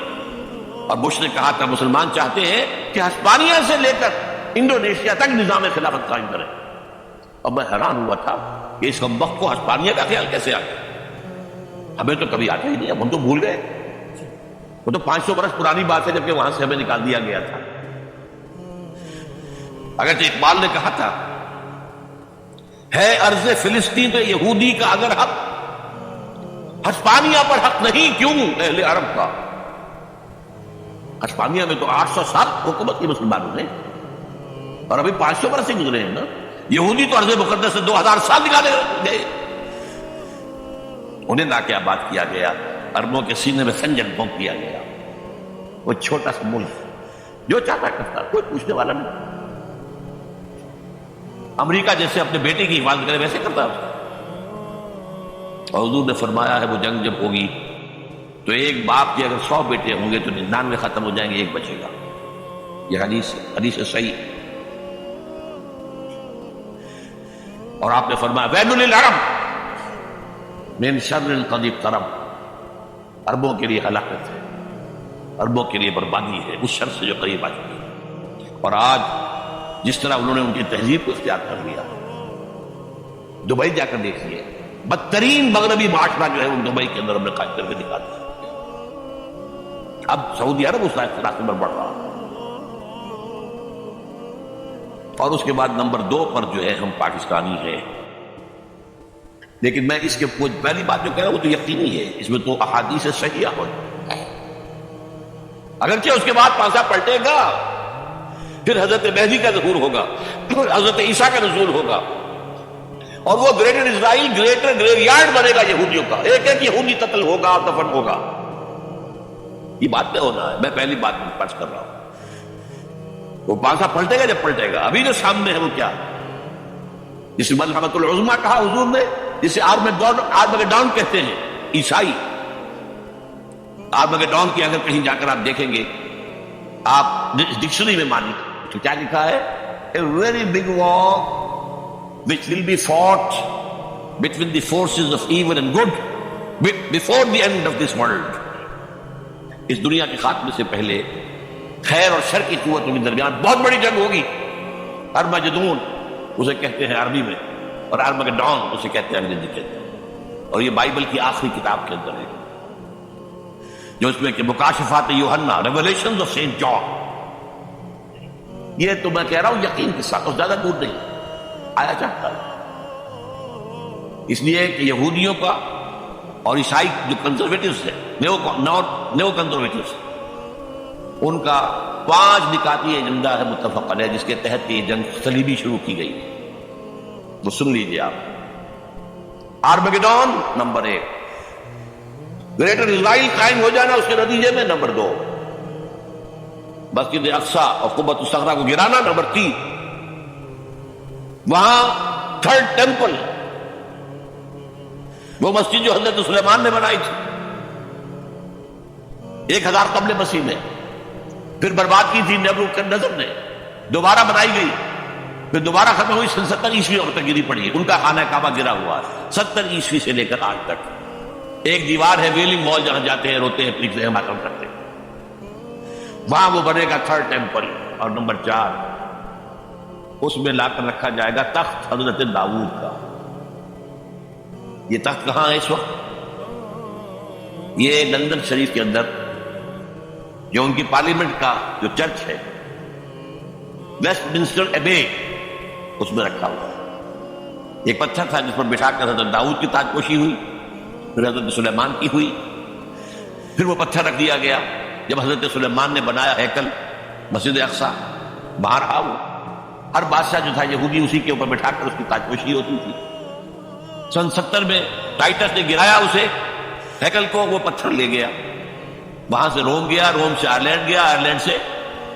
اور بش نے کہا تھا مسلمان چاہتے ہیں کہ ہسپانیہ سے لے کر انڈونیشیا تک نظام خلافت قائم کریں، اور میں حیران ہوا تھا کہ اس وقت کو ہسپانیہ کا خیال کیسے آ گیا؟ ہمیں تو کبھی آتا ہی نہیں، ہم تو بھول گئے، وہ تو 500 برس پرانی بات ہے جبکہ وہاں سے ہمیں نکال دیا گیا تھا۔ اگرچہ اقبال نے کہا تھا ہے ارض فلسطین تو یہودی کا اگر حق، ہسپانیہ پر حق نہیں کیوں اہل عرب کا؟ ہسپانیہ میں تو 800 سال حکومت کی مسلمانوں نے، اور ابھی 500 برس سے گزرے ہیں نا۔ یہودی تو ارض مقدس سے 2000 سال نکالے گئے، انہیں لا کے آباد کیا گیا، عربوں کے سینے میں خنجر بھونک دیا گیا۔ وہ چھوٹا سا ملک جو چاہتا کرتا، کوئی پوچھنے والا نہیں۔ امریکہ جیسے اپنے بیٹے کی حفاظت کرے ویسے کرتا ہے، اور حضور نے فرمایا ہے وہ جنگ جب ہوگی تو ایک باپ کے اگر 100 بیٹے ہوں گے تو 99 ختم ہو جائیں گے، ایک بچے گا۔ یہ حدیث صحیح۔ اور آپ نے فرمایا ویل للعرب من شر قد اقترب، عربوں کے لیے ہلاکت ہے، عربوں کے لیے بربادی ہے اس شر سے جو قریب آ چکی ہے۔ اور آج جس طرح انہوں نے ان کی تہذیب کو اختیار کر لیا، دبئی جا کر دیکھیے، بدترین مغربی معاشرہ جو ہے وہ دبئی کے اندر ہم نے قائم کر کے دکھا دیا۔ اب سعودی عرب اس راستے پر بڑھ رہا، اور اس کے بعد نمبر 2 پر جو ہے ہم پاکستانی ہیں۔ لیکن میں اس کے پہلی بات جو کہہ رہا ہوں وہ تو یقینی ہے، اس میں تو احادیث صحیحہ ہو، اگرچہ اس کے بعد پانسا پلٹے گا، پھر حضرت مہدی کا ظہور ہوگا، پھر حضرت عیسیٰ کا نزول ہوگا، اور وہ گریٹر اسرائیل گریٹر گریو یارڈ بنے گا یہودیوں کا، ایک ایک یہودی قتل ہوگا اور دفن ہوگا۔ یہ بات نہیں ہونا ہے، میں پہلی بات پرس کر رہا ہوں۔ وہ پانسا پلٹے گا جب پلٹے گا، ابھی جو سامنے ہے وہ کیا؟ جسے ملحمۃ العظمی کہا حضور نے، جسے آرمگیڈون کہتے ہیں عیسائی۔ آرمگیڈون کی اگر کہیں جا کر آپ دیکھیں گے، آپ ڈکشنری میں مانیں تو کیا لکھا ہے؟ A very big war which will be fought between the forces of evil and good before the end of this world۔ اس دنیا کے خاتمے سے پہلے خیر اور شر کی قوتوں کے درمیان بہت بڑی جنگ ہوگی۔ ارمجدون اسے کہتے ہیں عربی میں، اور ارمگیڈون اسے کہتے ہیں انگریزی کے اندر، اور یہ بائبل کی آخری کتاب کے اندر ہے، جو اس میں کہ مکاشفات یوحنا، ریویلیشنز آف سینٹ جان۔ یہ تو میں کہہ رہا ہوں یقین کے ساتھ، اور زیادہ دور نہیں آیا چاہتا ہے، اس لیے کہ یہودیوں کا اور عیسائی جو کنزرویٹوز ہیں، نیو کنزرویٹوز، ان کا 5 نکاتی ایجنڈا ہے متفق علیہ، جس کے تحت یہ جنگ صلیبی شروع کی گئی۔ وہ سن لیجیے آپ۔ آرمگیڈون نمبر 1، گریٹر اسرائیل قائم ہو جانا اس کے نتیجے میں نمبر 2، مسجد اقصی اور قبۃ الصخرہ کو گرانا نمبر 3، وہاں 3rd ٹیمپل، وہ مسجد جو حضرت سلیمان نے بنائی تھی 1000 قبل مسیح میں، پھر برباد کی تھی نیبوکدنیزر نے، دوبارہ بنائی گئی، پھر دوبارہ ختم ہوئی 70 عیسوی اور تک گری پڑی، ان کا خانہ کعبہ گرا ہوا ہے 70 عیسوی سے لے کر آج تک۔ ایک دیوار ہے ویلنگ وال، جہاں جاتے ہیں روتے ہیں پلیز ماتم کرتے ہیں، وہاں وہ بنے گا 3rd ٹیمپل۔ اور نمبر 4، اس میں لا کر رکھا جائے گا تخت حضرت داؤد کا۔ یہ تخت کہاں ہے اس وقت؟ یہ لندن شریف کے اندر، جو ان کی پارلیمنٹ کا جو چرچ ہے، ویسٹ منسٹر ایبے اس میں رکھا ہوا ہے. ایک پتھر تھا جس پر بٹھا کر حضرت داؤد کی تاج پوشی ہوئی، پھر حضرت سلیمان کی ہوئی، پھر وہ پتھر رکھ دیا گیا جب حضرت سلیمان نے بنایا ہیکل مسجد اقصی. باہر وہ ہر بادشاہ جو تھا یہودی اسی کے اوپر بٹھا کر اس کی تاج پوشی ہوتی تھی. سن 70 میں ٹائٹس نے گرایا اسے ہیکل کو، وہ پتھر لے گیا، وہاں سے روم گیا، روم سے آئرلینڈ گیا، آئرلینڈ سے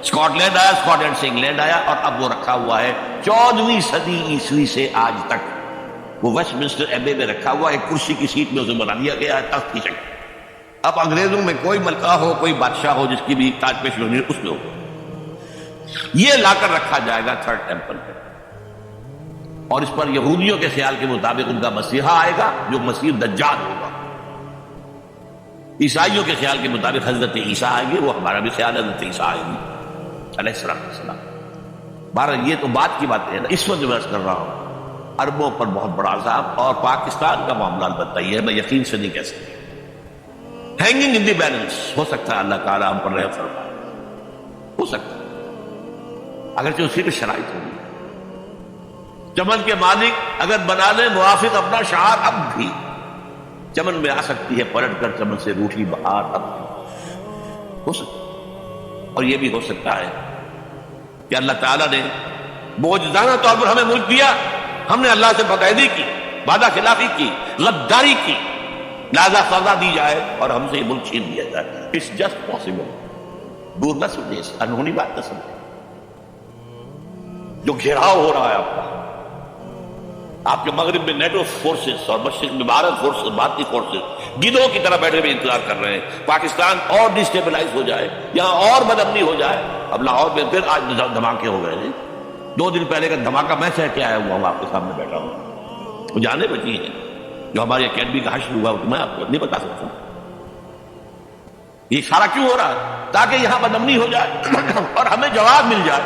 اسکاٹ لینڈ آیا، اسکاٹ لینڈ سے انگلینڈ آیا، اور اب وہ رکھا ہوا ہے 14ویں صدی عیسوی سے آج تک. وہ ویسٹ منسٹر ایبے میں رکھا ہوا ایک کرسی کی سیٹ میں اسے بنا دیا گیا ہے تخت کی شکل. اب انگریزوں میں کوئی ملکہ ہو، کوئی بادشاہ ہو جس کی بھی تاج پوشی ہونی اس میں ہو، یہ لا کر رکھا جائے گا تھرڈ ٹیمپل پہ. اور اس پر یہودیوں کے خیال کے مطابق ان کا مسیحا آئے گا جو مسیح دجال ہوگا. عیسائیوں کے خیال کے مطابق حضرت عیسیٰ آئے گی، وہ ہمارا بھی خیال ہے حضرت عیسیٰ آئے گی علیہ السلام. بہرحال یہ تو بات کی باتیں ہیں نا، اس وقت جو میں عرض کر رہا ہوں عربوں پر بہت بڑا عذاب. اور پاکستان کا معاملہ البتہ یہ ہے، میں یقین سے نہیں کہہ سکتا. ہینگنگ ان دی بیلنس ہو سکتا ہے اللہ تعالیٰ ہم پر رحم فرمائے، ہو سکتا ہے اگرچہ اسی پہ شرائط ہوگی. چمن کے مالک اگر بنا لیں موافق اپنا شعار، اب بھی چمن میں آ سکتی ہے پلٹ کر چمن سے روٹھی بہار، اب بھی ہو سکتا. اور یہ بھی ہو سکتا ہے کہ اللہ تعالیٰ نے معجزانہ طور پر ہمیں ملک دیا، ہم نے اللہ سے بدعہدی کی، وعدہ خلافی کی، غداری کی، لہذا سزا دی جائے اور ہم سے یہ ملک چھین دیا جائے. It's just possible. دور نہ سمجھے، اس انہونی بات نہ سمجھے. جو گھیراؤ ہو رہا ہے آپ کے مغرب میں نیٹو فورسز اور مشرق میں بھارت فورسز، بھارتی فورسز گدھوں کی طرح بیٹھے ہوئے انتظار کر رہے ہیں پاکستان اور ڈسٹیبلائز ہو جائے، یہاں اور بدامنی ہو جائے. اب لاہور میں پھر آج دھماکے ہو گئے ہیں. 2 دن پہلے کا دھماکہ میں سے کیا ہے وہ آپ کے سامنے بیٹھا ہوں. وہ جانے بچی ہیں جو ہماری اکیڈمی کا حشر ہوا تو میں آپ کو نہیں بتا سکتا. یہ سارا کیوں ہو رہا ہے؟ تاکہ یہاں بدامنی ہو جائے اور ہمیں جواب مل جائے.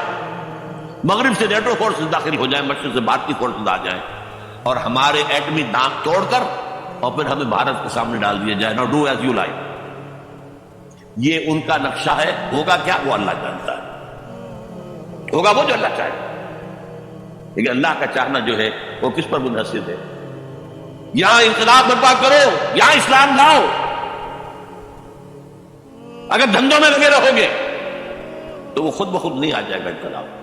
مغرب سے نیٹو فورسز داخل ہو جائیں، مشرق سے بھارتی فورسز آ جائیں اور ہمارے ایٹمی دانت توڑ کر اور پھر ہمیں بھارت کے سامنے ڈال دیا جائے. نو ڈو ایز یو لائک. یہ ان کا نقشہ ہے. ہوگا کیا وہ اللہ جانتا ہے، ہوگا وہ جو اللہ چاہے. لیکن اللہ کا چاہنا جو ہے وہ کس پر منحصر ہے؟ یہاں انقلاب برپا کرو، یہاں اسلام لاؤ. اگر دھندوں میں لگے رہو گے تو وہ خود بخود نہیں آ جائے گا انقلاب.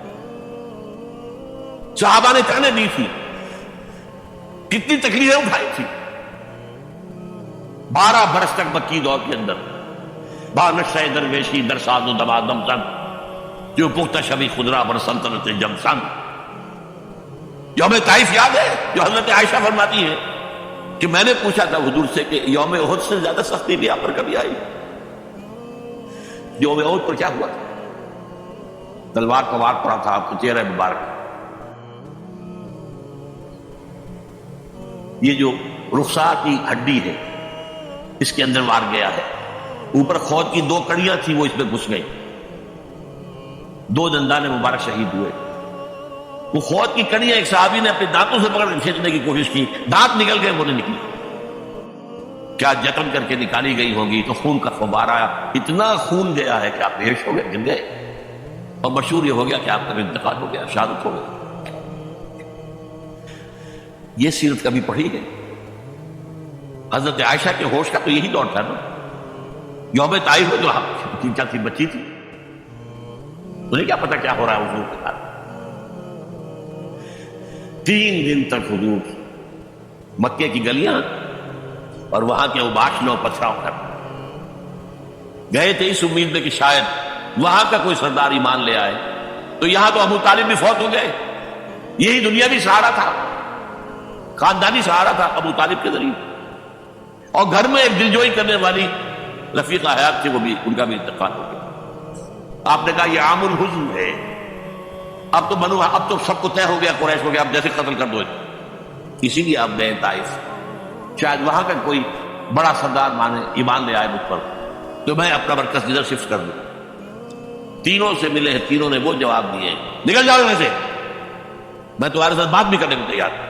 صحابہ نے جانیں دی تھی، کتنی تکلیفیں اٹھائی تھی. 12 برس تک مکی دور کے اندر بانشہ درویشی در ساز و دما دم سن جو پختہ شبی خدرا بر سلطنت جم سن. یوم طائف یاد ہے جو حضرت عائشہ فرماتی ہے کہ میں نے پوچھا تھا حضور سے کہ یوم احد سے زیادہ سختی بھی آپ پر کبھی آئی؟ یوم احد پر کیا ہوا تھا؟ تلوار کا وار پڑا تھا آپ کو چہرہ مبارک. یہ جو رخسار کی ہڈی ہے اس کے اندر وار گیا ہے. اوپر خود کی 2 کڑیاں تھی وہ اس میں گھس گئی. 2 دندان مبارک شہید ہوئے. وہ خود کی کڑیاں ایک صحابی نے اپنے دانتوں سے پکڑ کر کھینچنے کی کوشش کی، دانت نکل گئے، وہ نہیں نکلی. کیا جتن کر کے نکالی گئی ہوگی تو خون کا فوارہ، اتنا خون گیا ہے کہ آپ بےہوش ہو گئے، گر گئے. اور مشہور یہ ہو گیا کہ آپ کا انتقال ہو گیا، شہادت ہو گئی. یہ سیرت کبھی پڑھی ہے؟ حضرت عائشہ کے ہوش کا تو یہی دور تھا نا. یوم طائف میں جو 3-4 تھی بچی تھی، انہیں کیا پتا کیا ہو رہا ہے حضور کے ساتھ. 3 دن تک حضور مکے کی گلیاں اور وہاں کے اوباش میں پتھراؤ کر گئے تھے اس امید میں کہ شاید وہاں کا کوئی سردار ایمان لے آئے. تو یہاں تو ابو طالب بھی فوت ہو گئے. یہی دنیا بھی سہارا تھا، خاندانی سہارا تھا ابو طالب کے ذریعے. اور گھر میں ایک دلجوئی کرنے والی رفیقہ حیات تھی، وہ بھی ان کا بھی انتقال ہو گیا. آپ نے کہا یہ عام الحزن ہے. اب تو سب کو طے ہو گیا قریش ہو گیا، اب جیسے قتل کر دو. اسی لیے آپ گئے طائف. شاید وہاں کا کوئی بڑا سردار مانے ایمان لے آئے مجھ پر تو میں اپنا مرکز ادھر شفٹ کر دوں. تینوں سے ملے ہیں، تینوں نے وہ جواب دیے نکل جاؤ میں سے، میں تمہارے ساتھ بات بھی کرنے کو تیار.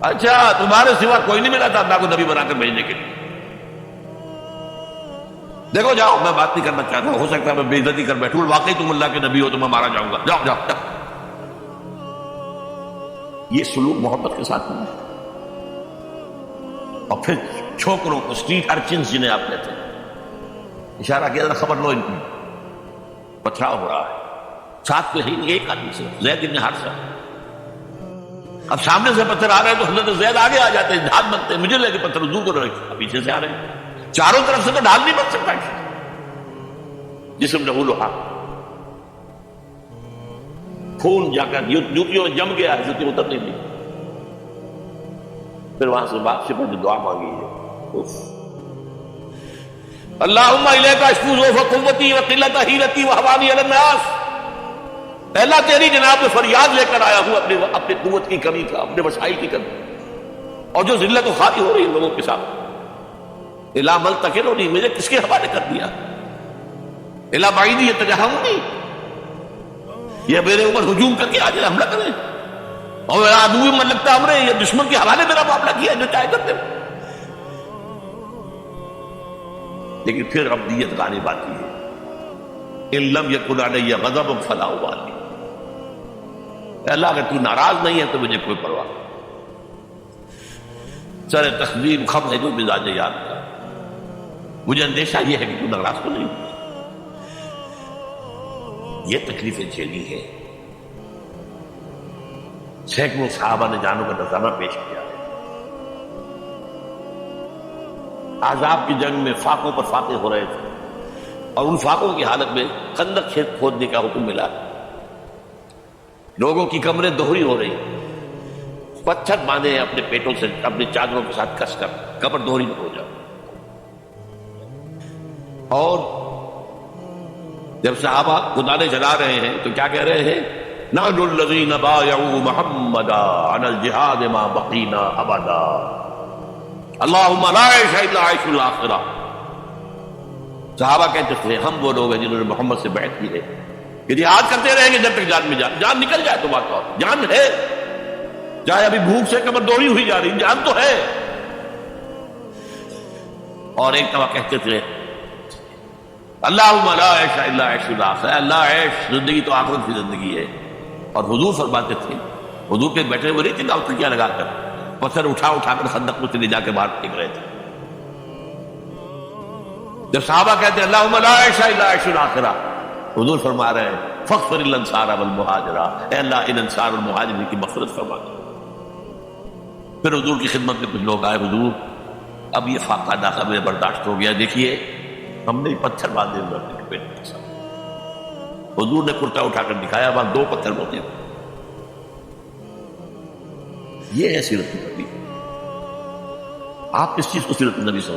اچھا تمہارے سوا کوئی نہیں ملا تھا اللہ کو نبی بنا کر بھیجنے کے لیے؟ دیکھو جاؤ، میں بات نہیں کرنا چاہتا، ہو سکتا ہے میں بے عزتی کر بیٹھوں، واقعی تم اللہ کے نبی ہو تو میں مارا جاؤں گا، جاؤ جاؤ جاؤ۔ یہ سلوک محبت کے ساتھ نہیں ہے۔ اور پھر چھوکروں کو، اسٹریٹ ارچنز جنہیں آپ کہتے ہیں، اشارہ کیا ذرا خبر لو ان کی، پتھراؤ ہو رہا ہے، ساتھ کوئی ہی نہیں، ایک آدمی سے، زید بن حارثہ۔ اب سامنے سے پتھر آ رہے ہیں تو حضرت زید آگے آ جاتے ہیں، ڈھال بنتے ہیں، مجھے لے کے پتھر دور کر رہے، پیچھے سے آ رہے ہیں، چاروں طرف سے تو ڈھال نہیں بن سکتا، جسم لہو لوہا، خون جا کر جوتیوں جم گیا، جوتی اتر نہیں دی۔ پھر وہاں سے واپسی پر جو دعا مانگی ہے، اللہم الیک اشکو ضعف قوتی وقلت حیلتی وہوانی علی الناس، اے اللہ تیری جناب میں فریاد لے کر آیا ہوں اپنے قوت کی کمی کا، اپنے وسائل کی کمی، اور جو ذلت و خاری ہو رہی ہے لوگوں کے ساتھ، الا ملتکرنی، مجھے کس کے حوالے کر دیا، الا بعیدی یتجہمنی، یہ میرے اوپر ہجوم کر کے آج حملہ کریں، اور عدو من لگتا ہمارے، یہ دشمن کے حوالے میرا معاملہ کیا جو چاہے کرتے۔ لیکن پھر ابدیت غالب آتی ہے، ان لم یکن علی غضب فلا ابالی، اللہ اگر تو ناراض نہیں ہے تو مجھے کوئی پرواہ نہیں، سر تخویف خم ہے جو مزاج یاد کا، مجھے اندیشہ یہ ہے کہ تو ناراض تو نہیں، یہ تکلیفیں جھیلی ہے۔ سینکڑوں صحابہ نے جانوں کا نذرانہ پیش کیا ہے، عذاب کی جنگ میں فاقوں پر فاقے ہو رہے تھے، اور ان فاقوں کی حالت میں خندق کھودنے کا حکم ملا، لوگوں کی کمریں دوہری ہو رہی، پتھر باندھے اپنے پیٹوں سے، اپنی چادروں کے ساتھ کس کر قبر دوہری میں ہو جائے۔ اور جب صحابہ گدانے جلا رہے ہیں تو کیا کہہ رہے ہیں؟ نحن الذین بایعوا محمدا علی الجہاد ما بقینا ابدا، اللہم لا عیش الا عیش الاخرہ۔ صحابہ کہتے تھے ہم وہ لوگ ہیں جنہوں نے محمد سے بیعت کی ہے کہ جہاد کرتے رہیں گے جب تک جان میں جان نکل جائے تو بات اور جان ہے، چاہے ابھی بھوک سے کمر دوڑی ہوئی جا رہی، جان تو ہے۔ اور ایک دفعہ کہتے تھے اللہم لا عیش الا عیش الاخرہ، اللہ عیش زندگی تو آخرت کی زندگی ہے۔ اور حضور فرماتے تھے، حضور کے بیٹھے ہوئے نہیں تھے گاؤں ٹکیاں لگا کر، پتھر اٹھا اٹھا کر خندق میں سے لے جا کے باہر پھینک رہے تھے۔ جب صحابہ کہتے ہیں اللہم لا عیش الا عیش الاخرہ، حضور فرما رہے ہیں فاغفر للانصار والمہاجرہ، اے اللہ ان انصار اور مہاجرین کی مغفرت فرما دے۔ پھر حضور کی خدمت میں کچھ لوگ آئے، حضور اب یہ فاقہ ناقابل برداشت ہو گیا، دیکھیے ہم نے پتھر باندھے ہوئے اپنے پیٹ کے ساتھ۔ حضور نے کرتا اٹھا کر دکھایا، وہاں 2 پتھر ہوتے ہیں۔ یہ ہے سیرت النبی۔ آپ کس چیز کو سیرت النبی سمجھتے ہیں؟